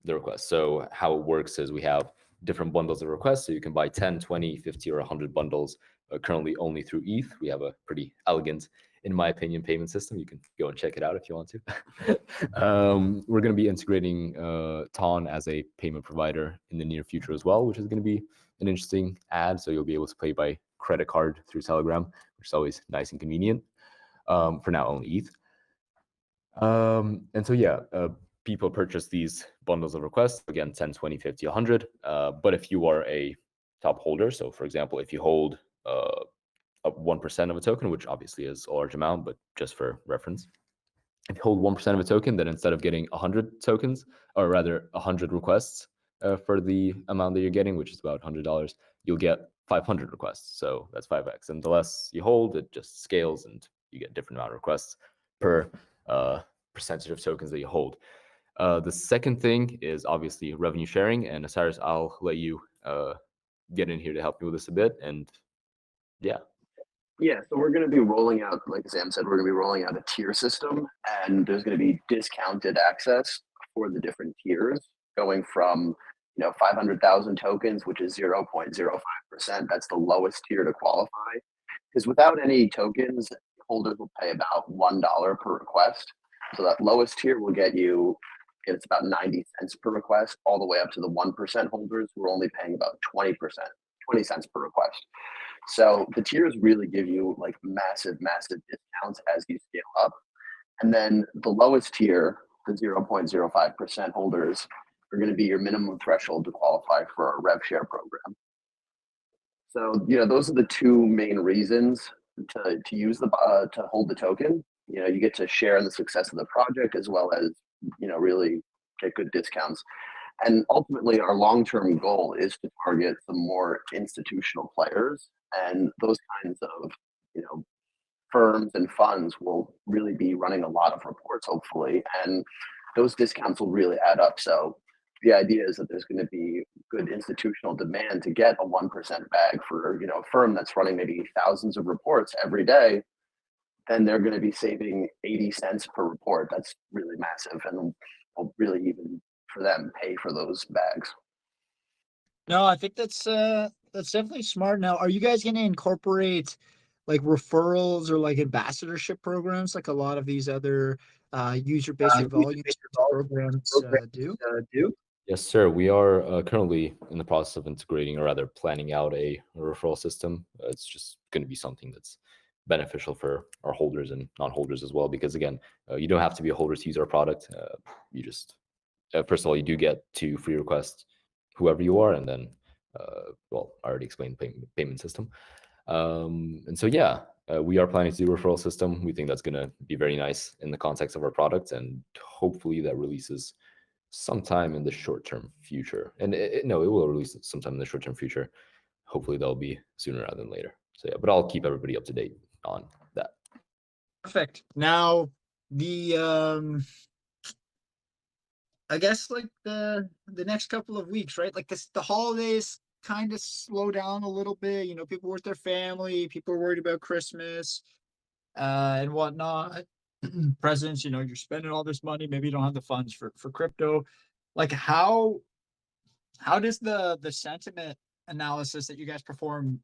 the request. So how it works is we have different bundles of requests. So you can buy 10, 20, 50, or 100 bundles currently only through ETH. We have a pretty elegant, in my opinion, payment system. You can go and check it out if you want to. We're going to be integrating TON as a payment provider in the near future as well, which is going to be an interesting add. So you'll be able to pay by credit card through Telegram, which is always nice and convenient. For now, only ETH. And so, yeah, people purchase these bundles of requests, again, 10, 20, 50, 100. But if you are a top holder, so for example, if you hold 1% of a token, which obviously is a large amount, but just for reference, if you hold 1% of a token, then instead of getting 100 tokens, or rather 100 requests for the amount that you're getting, which is about $100, you'll get 500 requests. So that's 5x. And the less you hold, it just scales and you get a different amount of requests per percentage of tokens that you hold. The second thing is obviously revenue sharing. And Osiris, I'll let you get in here to help me with this a bit. And yeah. Yeah, so we're going to be rolling out, like Sam said, we're going to be rolling out a tier system, and there's going to be discounted access for the different tiers, going from 500,000 tokens, which is 0.05%. That's the lowest tier to qualify, because without any tokens, holders will pay about $1 per request. So that lowest tier will get you, it's about 90 cents per request, all the way up to the 1% holders who are only paying about 20 cents per request. So the tiers really give you like massive, massive discounts as you scale up. And then the lowest tier, the 0.05% holders, are going to be your minimum threshold to qualify for our rev share program. So, those are the two main reasons to use to hold the token. You get to share in the success of the project as well as, really get good discounts. And ultimately, our long-term goal is to target the more institutional players, and those kinds of, firms and funds will really be running a lot of reports, hopefully, and those discounts will really add up. So the idea is that there's going to be good institutional demand to get a 1% bag for, a firm that's running maybe thousands of reports every day. Then they're going to be saving 80 cents per report. That's really massive, and will really even for them pay for those bags. No, I think that's definitely smart. Now, are you guys going to incorporate like referrals or like ambassadorship programs like a lot of these other user-based volume programs do? Yes, sir. We are currently in the process of integrating, or rather planning out a referral system. It's just going to be something that's beneficial for our holders and non-holders as well, because again, you don't have to be a holder to use our product. You just, first of all, you do get 2 free requests, whoever you are, and then, well, I already explained the payment system. And so, yeah, we are planning to do a referral system. We think that's going to be very nice in the context of our product, and hopefully that releases sometime in the short-term future. And no, it will release sometime in the short-term future. Hopefully that'll be sooner rather than later. So yeah, but I'll keep everybody up to date on that. Perfect. Now, the I guess like the next couple of weeks, right? Like the holidays kind of slow down a little bit. People with their family, people are worried about Christmas, and whatnot. Presents, you're spending all this money. Maybe you don't have the funds for crypto. Like how does the sentiment analysis that you guys perform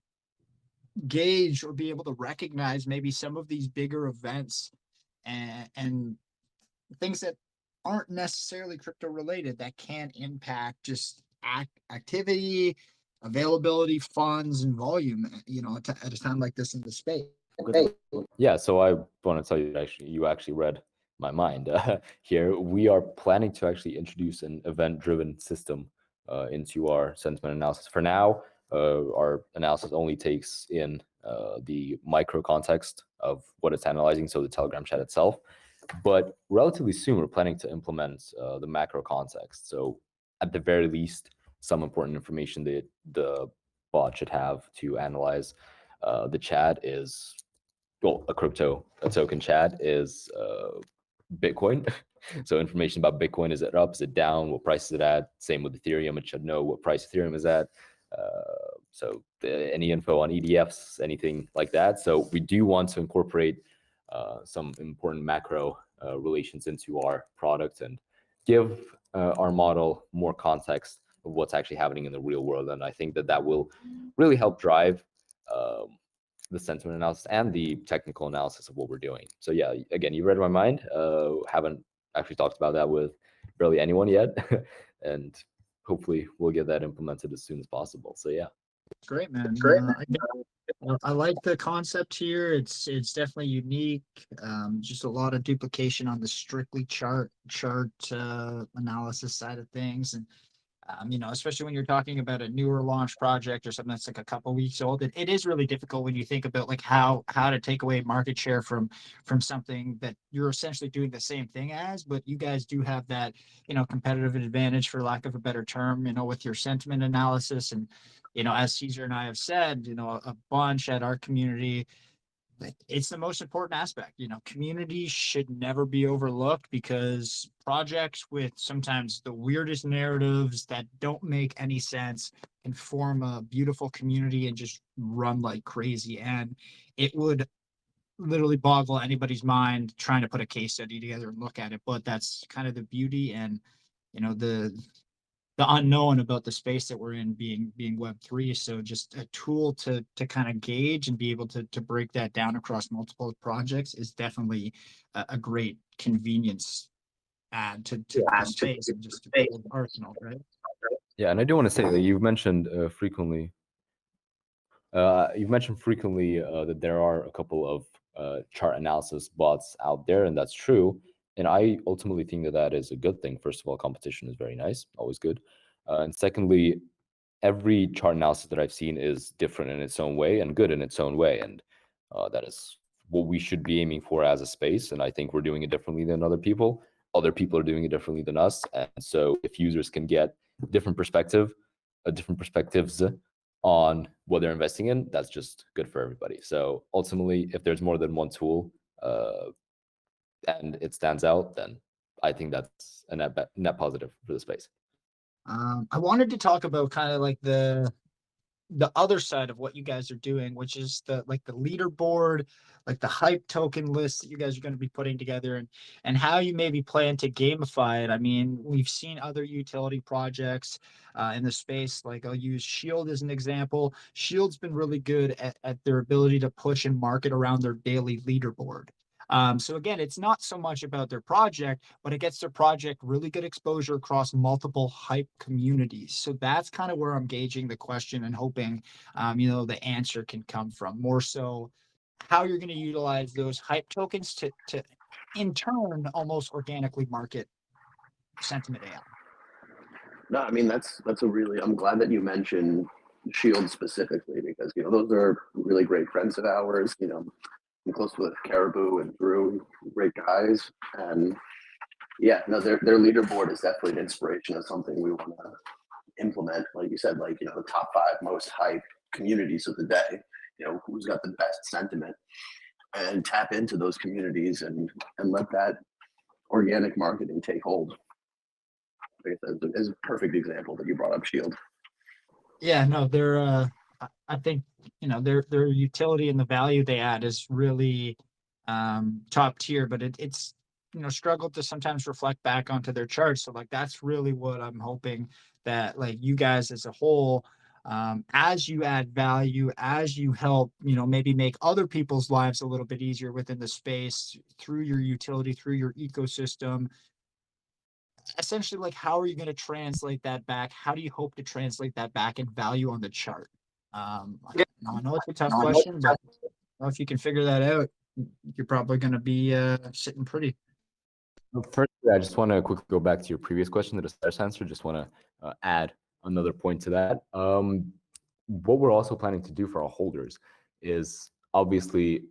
gauge or be able to recognize maybe some of these bigger events and things that aren't necessarily crypto related that can impact just activity, availability, funds, and volume, at a time like this in the space? Yeah, so I want to tell you that you actually read my mind here. We are planning to actually introduce an event-driven system into our sentiment analysis. For now, our analysis only takes in the micro context of what it's analyzing, so the Telegram chat itself. But relatively soon, we're planning to implement the macro context. So at the very least, some important information that the bot should have to analyze the chat is, well, a token chat is Bitcoin. So information about Bitcoin, is it up, is it down, what price is it at? Same with Ethereum, it should know what price Ethereum is at. So any info on EDFs, anything like that. So we do want to incorporate some important macro relations into our product and give our model more context of what's actually happening in the real world. And I think that will really help drive the sentiment analysis and the technical analysis of what we're doing. So yeah, again, you read my mind. Haven't actually talked about that with barely anyone yet. And hopefully we'll get that implemented as soon as possible. So yeah. Great, man. I like the concept here. It's definitely unique. Just a lot of duplication on the strictly chart analysis side of things, and especially when you're talking about a newer launch project or something that's like a couple weeks old, it is really difficult when you think about like how to take away market share from something that you're essentially doing the same thing as, but you guys do have that, competitive advantage, for lack of a better term, with your sentiment analysis. And, as Caesar and I have said, a bunch at our community, it's the most important aspect. Community should never be overlooked, because projects with sometimes the weirdest narratives that don't make any sense can form a beautiful community and just run like crazy. And it would literally boggle anybody's mind trying to put a case study together and look at it. But that's kind of the beauty and, the unknown about the space that we're in, being Web3. So just a tool to kind of gauge and be able to break that down across multiple projects is definitely a great convenience add to the space and just to build arsenal, right? Yeah, and I do want to say that you've mentioned frequently You've mentioned frequently that there are a couple of chart analysis bots out there, and that's true. And I ultimately think that that is a good thing. First of all, competition is very nice, always good. And secondly, every chart analysis that I've seen is different in its own way and good in its own way. And that is what we should be aiming for as a space. And I think we're doing it differently than other people. Other people are doing it differently than us. And so if users can get different perspectives on what they're investing in, that's just good for everybody. So ultimately, if there's more than one tool and it stands out, then I think that's a net positive for the space. I wanted to talk about kind of like the other side of what you guys are doing, which is the leaderboard, like the hype token list that you guys are going to be putting together, and how you maybe plan to gamify it. I mean, we've seen other utility projects in the space. Like I'll use Shield as an example. Shield's been really good at their ability to push and market around their daily leaderboard. So again, it's not so much about their project, but it gets their project really good exposure across multiple hype communities. So that's kind of where I'm gauging the question and hoping, the answer can come from. More so how you're going to utilize those hype tokens to in turn almost organically market sentiment AI. No, I mean that's a really. I'm glad that you mentioned Shield specifically because those are really great friends of ours. I'm close with Caribou and Drew, great guys, and yeah, no, their leaderboard is definitely an inspiration of something we want to implement. Like you said, the top 5 most hype communities of the day. Who's got the best sentiment, and tap into those communities and let that organic marketing take hold. Like I said, is a perfect example that you brought up Shield. Yeah, no, they're I think their utility and the value they add is really top tier, but it's struggled to sometimes reflect back onto their charts. So like that's really what I'm hoping that like you guys as a whole, as you add value, as you help maybe make other people's lives a little bit easier within the space through your utility, through your ecosystem. Essentially, like, how are you going to translate that back? How do you hope to translate that back in value on the chart? I know it's a tough question, but if you can figure that out, you're probably going to be sitting pretty. First, I just want to quickly go back to your previous question, the status answer. Just want to add another point to that. What we're also planning to do for our holders is obviously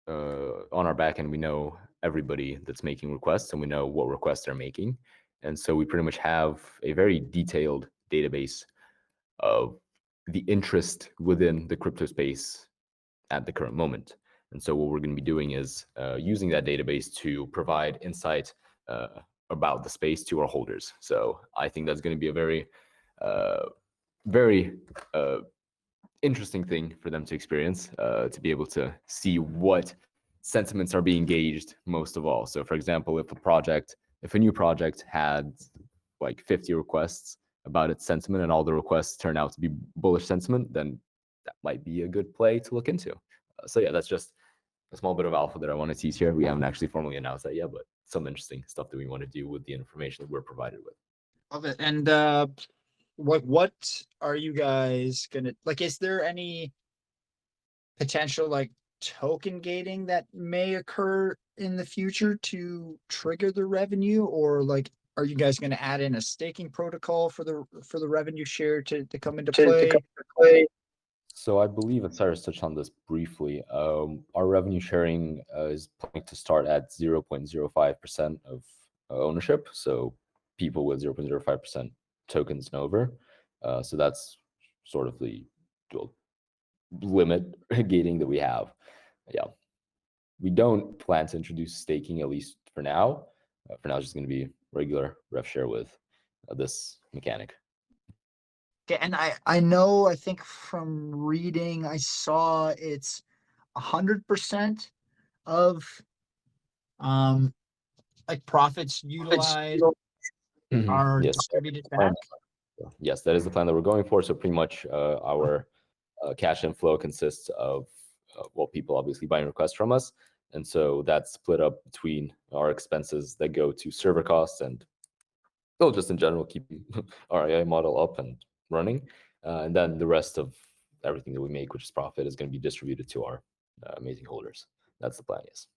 on our back end, we know everybody that's making requests and we know what requests they're making. And so we pretty much have a very detailed database of the interest within the crypto space at the current moment. And so what we're going to be doing is using that database to provide insight about the space to our holders. So I think that's going to be a very, very interesting thing for them to experience, to be able to see what sentiments are being gauged most of all. So for example, if a new project had like 50 requests about its sentiment and all the requests turn out to be bullish sentiment, then that might be a good play to look into. So yeah, that's just a small bit of alpha that I want to tease here. We haven't actually formally announced that yet, but some interesting stuff that we want to do with the information that we're provided with. Love it. And what are you guys gonna like? Is there any potential like token gating that may occur in the future to trigger the revenue, or like are you guys going to add in a staking protocol for the revenue share to come into play? So I believe Cyrus touched on this briefly. Our revenue sharing is planning to start at 0.05% of ownership. So people with 0.05% tokens and over. So that's sort of the dual limit gating that we have. Yeah. We don't plan to introduce staking, at least for now. For now, it's just going to be regular rev share with this mechanic. Okay, and I know, I think from reading, I saw it's 100% of like profits utilized are Yes. distributed back. Yes, that is the plan that we're going for. So pretty much our cash inflow consists of people obviously buying requests from us. And so that's split up between our expenses that go to server costs and just in general keeping our AI model up and running. And then the rest of everything that we make, which is profit, is going to be distributed to our amazing holders. That's the plan. Yes.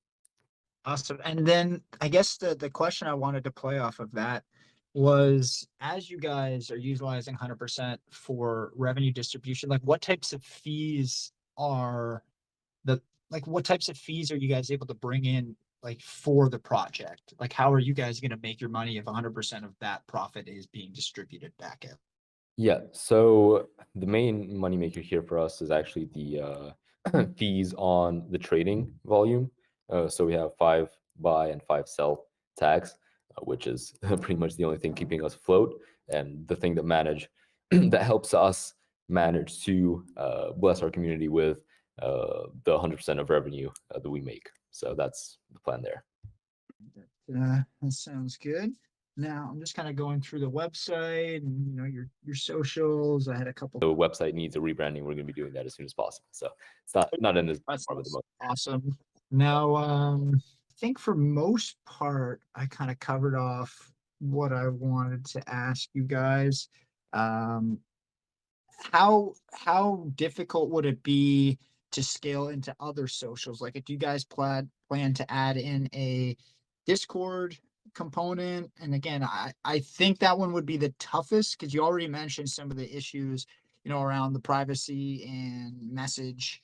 Awesome. And then I guess the question I wanted to play off of that was, as you guys are utilizing 100% for revenue distribution, like what types of fees are what types of fees are you guys able to bring in like for the project? Like how are you guys going to make your money if 100% of that profit is being distributed back in? Yeah, so the main moneymaker here for us is actually the fees on the trading volume. So we have 5 buy and 5 sell tags, which is pretty much the only thing keeping us afloat, and the thing that that helps us manage to bless our community with the 100% of revenue that we make. So that's the plan there. That sounds good. Now I'm just kind of going through the website and your socials. I had a couple. The website needs a rebranding. We're going to be doing that as soon as possible. So it's not in this part of the most. Awesome. Now, I think for most part, I kind of covered off what I wanted to ask you guys. How difficult would it be to scale into other socials? Like, do you guys plan to add in a Discord component? And again, I think that one would be the toughest because you already mentioned some of the issues, around the privacy and message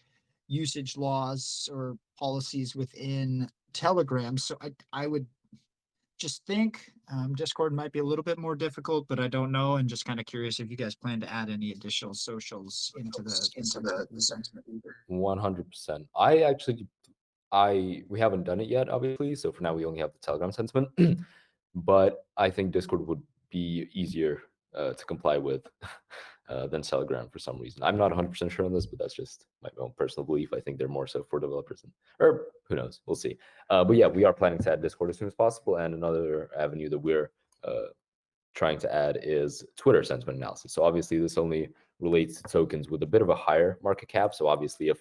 usage laws or policies within Telegram. So I would just think Discord might be a little bit more difficult, but I don't know. And just kind of curious if you guys plan to add any additional socials into the sentiment. 100%. We haven't done it yet, obviously. So for now, we only have the Telegram sentiment. But I think Discord would be easier to comply with than Telegram for some reason. I'm not 100% sure on this, but that's just my own personal belief. I think they're more so for developers, or who knows? We'll see. But yeah, we are planning to add Discord as soon as possible. And another avenue that we're trying to add is Twitter sentiment analysis. So obviously, this only relates to tokens with a bit of a higher market cap. So obviously, if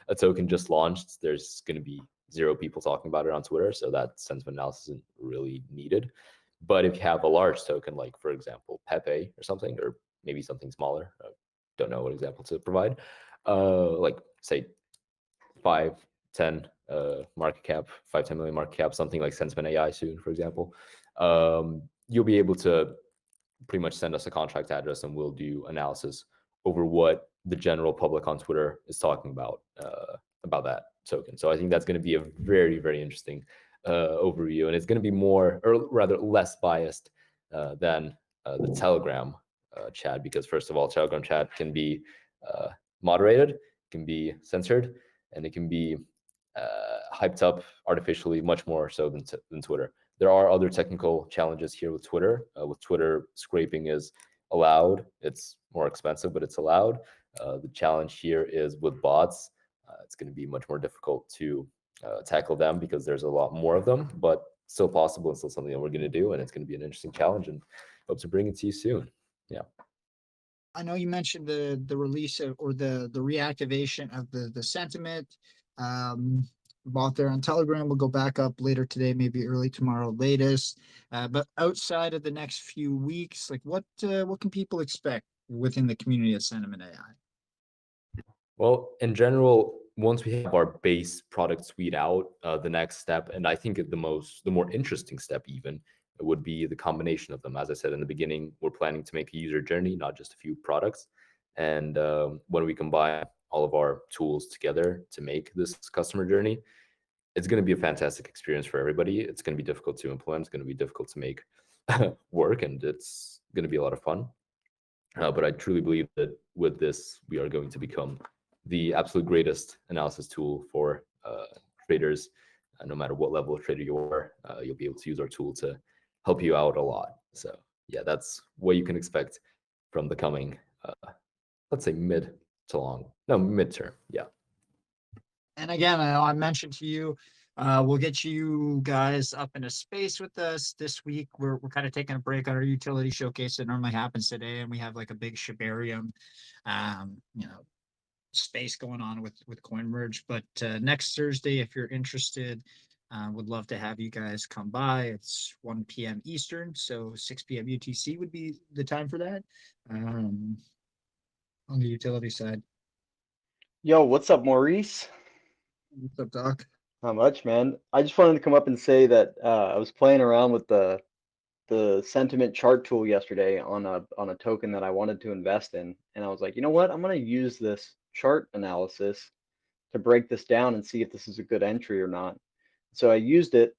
a token just launched, there's going to be 0 people talking about it on Twitter. So that sentiment analysis isn't really needed. But if you have a large token, like for example, Pepe or something, or maybe something smaller, don't know what example to provide, like say 5, 10 market cap, 5, 10 million market cap, something like Sentiment AI soon, for example, you'll be able to pretty much send us a contract address and we'll do analysis over what the general public on Twitter is talking about that token. So I think that's going to be a very, very interesting overview, and it's going to be more, or rather less biased than the Telegram chat, because first of all, Telegram chat can be moderated, can be censored, and it can be hyped up artificially much more so than Twitter. There are other technical challenges here with Twitter. With Twitter, scraping is allowed. It's more expensive, but it's allowed. The challenge here is with bots. It's going to be much more difficult to tackle them because there's a lot more of them, but still possible and still something that we're going to do. And it's going to be an interesting challenge, and hope to bring it to you soon. Yeah. I know you mentioned the release or the reactivation of the sentiment. Bought there on Telegram will go back up later today, maybe early tomorrow latest. But outside of the next few weeks, like what can people expect within the community of Sentiment AI? Well, in general, once we have our base product suite out, the next step, and I think the more interesting step even, would be the combination of them. As I said in the beginning, we're planning to make a user journey, not just a few products. And when we combine all of our tools together to make this customer journey, it's going to be a fantastic experience for everybody. It's going to be difficult to implement. It's going to be difficult to make work, and it's going to be a lot of fun. But I truly believe that with this, we are going to become the absolute greatest analysis tool for traders. No matter what level of trader you are, you'll be able to use our tool to help you out a lot. So yeah, that's what you can expect from the coming, let's say midterm. Yeah. And again, I mentioned to you, we'll get you guys up in a space with us this week. We're kind of taking a break on our utility showcase that normally happens today, and we have like a big Shibarium, space going on with CoinMerge. But next Thursday, if you're interested, would love to have you guys come by. It's 1 p.m. Eastern, so 6 p.m. UTC would be the time for that. On the utility side. Yo, what's up, Maurice? What's up, Doc? Not much, man. I just wanted to come up and say that I was playing around with the sentiment chart tool yesterday on a token that I wanted to invest in, and I was like, you know what? I'm gonna use this chart analysis to break this down and see if this is a good entry or not. So I used it,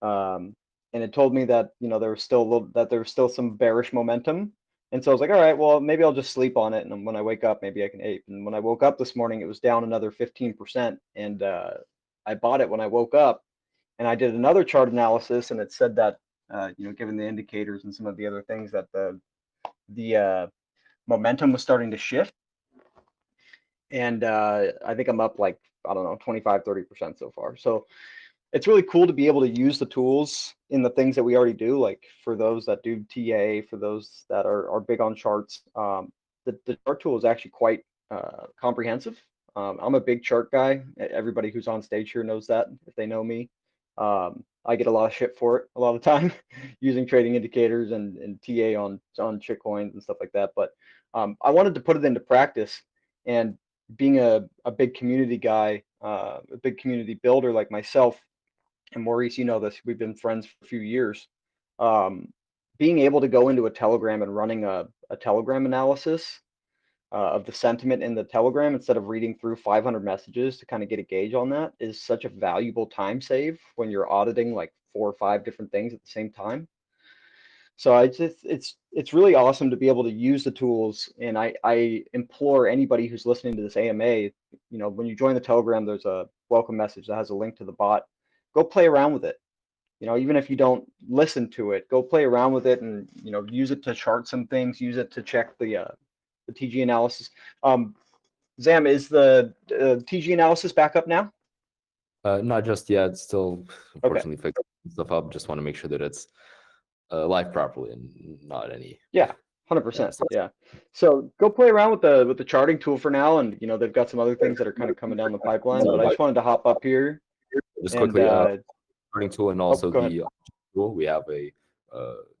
and it told me that there was still there was still some bearish momentum. And so I was like, all right, well, maybe I'll just sleep on it, and when I wake up, maybe I can ape. And when I woke up this morning, it was down another 15%, and I bought it when I woke up, and I did another chart analysis, and it said that given the indicators and some of the other things, that the momentum was starting to shift. And I think I'm up like, I don't know, 25-30% so far. So it's really cool to be able to use the tools in the things that we already do, like for those that do TA, for those that are big on charts. The chart tool is actually quite comprehensive. I'm a big chart guy. Everybody who's on stage here knows that if they know me. I get a lot of shit for it a lot of the time using trading indicators and TA on shit coins and stuff like that. But I wanted to put it into practice, and being a big community guy, a big community builder like myself, and Maurice, you know this, we've been friends for a few years. Being able to go into a Telegram and running a Telegram analysis of the sentiment in the Telegram instead of reading through 500 messages to kind of get a gauge on that is such a valuable time save when you're auditing like 4 or 5 different things at the same time. So it's really awesome to be able to use the tools, and I implore anybody who's listening to this AMA, when you join the Telegram, there's a welcome message that has a link to the bot. Go play around with it. Even if you don't listen to it, go play around with it and use it to chart some things, use it to check the TG analysis. Zam, is the TG analysis back up now? Not just yet. Still, Okay. unfortunately, fixing stuff up. Just want to make sure that it's live properly and not any. Yeah, 100%. Yeah. So go play around with the charting tool for now, and they've got some other things that are kind of coming down the pipeline. But I just wanted to hop up here. Just And, quickly, charting tool and also go ahead. the tool. We have a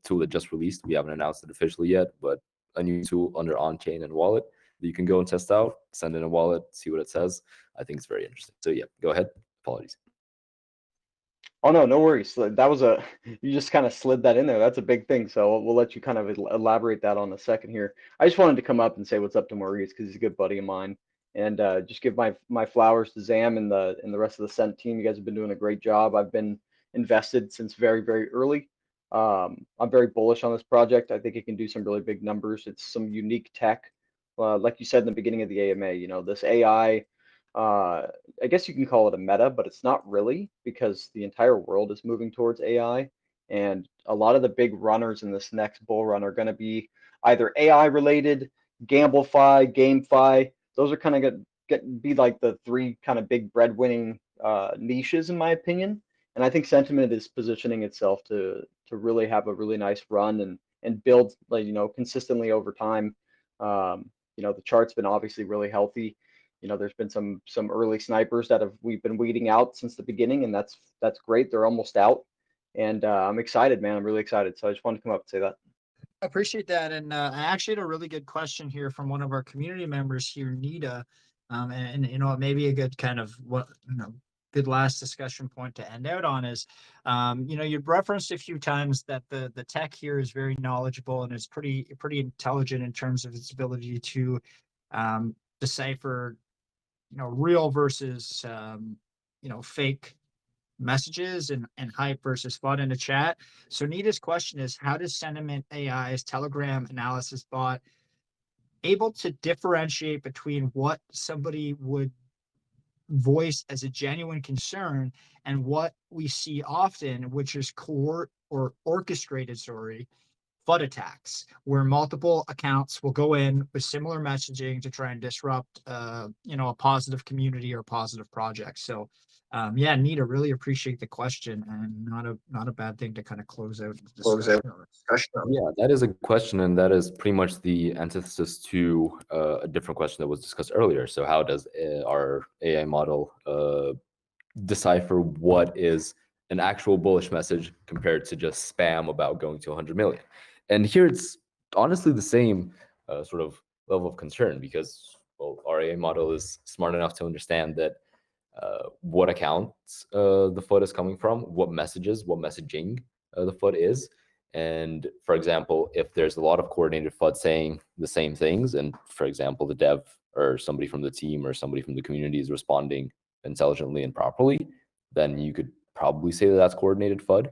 tool that just released. We haven't announced it officially yet, but a new tool under on-chain and wallet that you can go and test out. Send in a wallet, see what it says. I think it's very interesting. So yeah, go ahead. Apologies. Oh no, no worries. That was you just kind of slid that in there. That's a big thing. So we'll let you kind of elaborate that on a second here. I just wanted to come up and say what's up to Maurice because he's a good buddy of mine, and just give my flowers to Zam and the rest of the Cent team. You guys have been doing a great job. I've been invested since very, very early. I'm very bullish on this project. I think it can do some really big numbers. It's some unique tech, like you said in the beginning of the AMA. This AI. I guess you can call it a meta, but it's not really, because the entire world is moving towards AI. And a lot of the big runners in this next bull run are going to be either AI related, Gamblefy, GameFi. Those are kind of going to be like the 3 kind of big breadwinning niches, in my opinion. And I think sentiment is positioning itself to really have a really nice run and build, like, consistently over time. The chart's been obviously really healthy. There's been some early snipers that we've been weeding out since the beginning, and that's great. They're almost out, and I'm excited, man. I'm really excited. So I just wanted to come up and say that. I appreciate that. And I actually had a really good question here from one of our community members here, Nita. And it may be a good kind of good last discussion point to end out on is, you've referenced a few times that the tech here is very knowledgeable and is pretty intelligent in terms of its ability to decipher real versus fake messages and hype versus fun in the chat. So Nita's question is, how does Sentiment AI's Telegram analysis bot able to differentiate between what somebody would voice as a genuine concern and what we see often, which is orchestrated FUD attacks, where multiple accounts will go in with similar messaging to try and disrupt a positive community or positive project. So Nita, really appreciate the question, and not a bad thing to kind of close out the discussion. Yeah, that is a question, and that is pretty much the antithesis to a different question that was discussed earlier. So how does our AI model decipher what is an actual bullish message compared to just spam about going to 100 million? And here it's honestly the same sort of level of concern, because well, our AI model is smart enough to understand that what accounts the FUD is coming from, what messages, what messaging the FUD is. And for example, if there's a lot of coordinated FUD saying the same things, and for example, the dev or somebody from the team or somebody from the community is responding intelligently and properly, then you could probably say that that's coordinated FUD,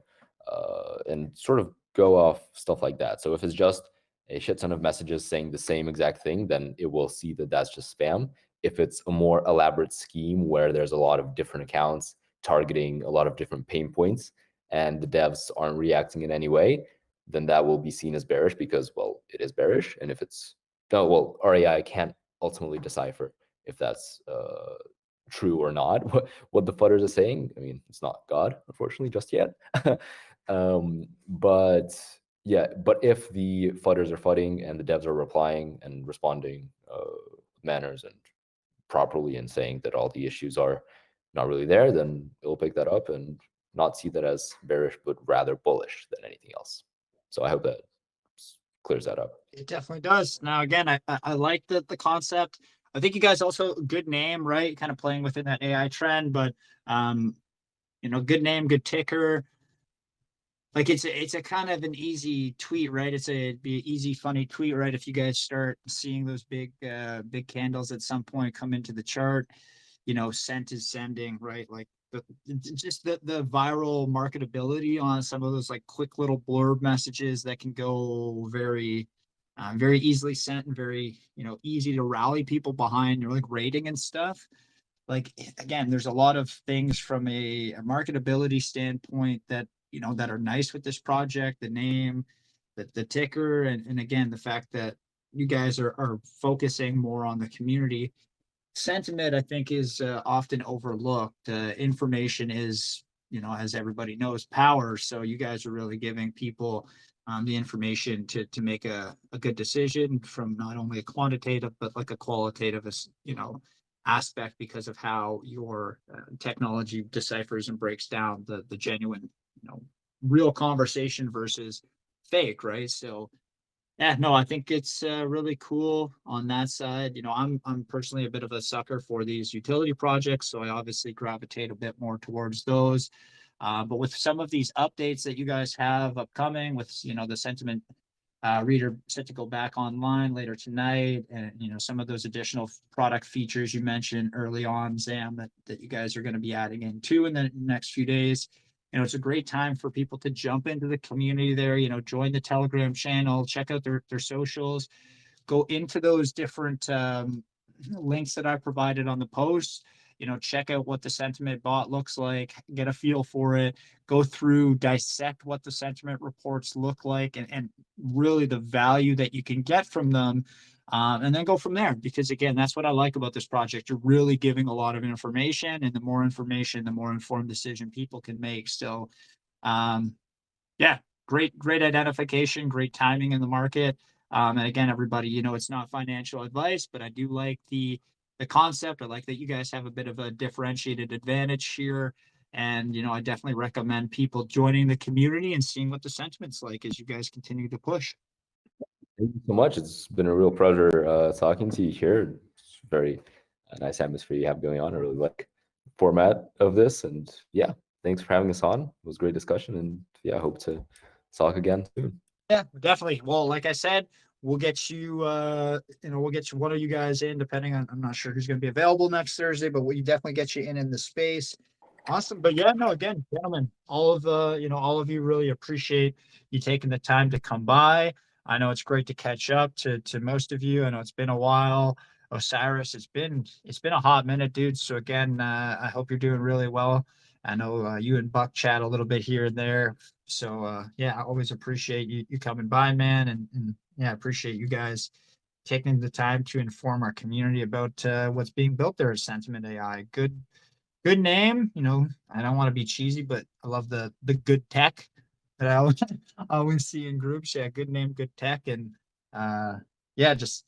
and sort of go off stuff like that. So if it's just a shit ton of messages saying the same exact thing, then it will see that that's just spam. If it's a more elaborate scheme where there's a lot of different accounts targeting a lot of different pain points and the devs aren't reacting in any way, then that will be seen as bearish because, well, it is bearish. And if it's, no, well, our AI can't ultimately decipher if that's true or not. What the fudders are saying, I mean, it's not God, unfortunately, just yet. But yeah, but if the fudders are fudding and the devs are replying and responding manners and properly and saying that all the issues are not really there, then it'll pick that up and not see that as bearish, but rather bullish than anything else. So I hope that clears that up. It definitely does. Now, again, I like the concept. I think you guys also, good name, right? Kind of playing within that AI trend, but good name, good ticker. Like it's a kind of an easy tweet, right? It'd be an easy, funny tweet, right? If you guys start seeing those big candles at some point come into the chart, sent is sending, right? Like just the viral marketability on some of those like quick little blurb messages that can go very easily sent and very easy to rally people behind, like rating and stuff. Like, again, there's a lot of things from a marketability standpoint that that are nice with this project, the name, the ticker, and again, the fact that you guys are focusing more on the community. Sentiment, I think, is often overlooked. Information is, as everybody knows, power. So you guys are really giving people the information to make a good decision from not only a quantitative, but like a qualitative, aspect because of how your technology deciphers and breaks down the genuine, real conversation versus fake, right? So yeah, no, I think it's really cool on that side. I'm personally a bit of a sucker for these utility projects, so I obviously gravitate a bit more towards those. But with some of these updates that you guys have upcoming, with the sentiment reader set to go back online later tonight, and some of those additional product features you mentioned early on, Zam, that you guys are going to be adding in too in the next few days. It's a great time for people to jump into the community there, join the Telegram channel, check out their socials, go into those different links that I provided on the post, check out what the sentiment bot looks like, get a feel for it, go through, dissect what the sentiment reports look like, and really the value that you can get from them. And then go from there, because again, that's what I like about this project. You're really giving a lot of information, and the more information, the more informed decision people can make. So, yeah, great identification, great timing in the market. And again, everybody, it's not financial advice, but I do like the concept. I like that you guys have a bit of a differentiated advantage here. And, I definitely recommend people joining the community and seeing what the sentiment's like as you guys continue to push. Thank you so much. It's been a real pleasure talking to you here. It's very nice atmosphere you have going on. I really like the format of this. And yeah, thanks for having us on. It was a great discussion. And yeah, I hope to talk again soon. Yeah, definitely. Well, like I said, we'll get you, we'll get you one of you guys in, depending on, I'm not sure who's going to be available next Thursday, but we definitely get you in the space. Awesome. But yeah, no, again, gentlemen, all of you really appreciate you taking the time to come by. I know it's great to catch up to most of you. I know it's been a while. Osiris, it's been a hot minute, dude. So again, I hope you're doing really well. I know you and Buck chat a little bit here and there. So yeah, I always appreciate you coming by, man. And yeah, I appreciate you guys taking the time to inform our community about what's being built there at Sentiment AI. Good name. I don't want to be cheesy, but I love the good tech that I always see in groups. Yeah, good name, good tech, and yeah, just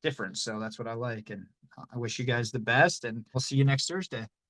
different. So that's what I like. And I wish you guys the best, and we'll see you next Thursday.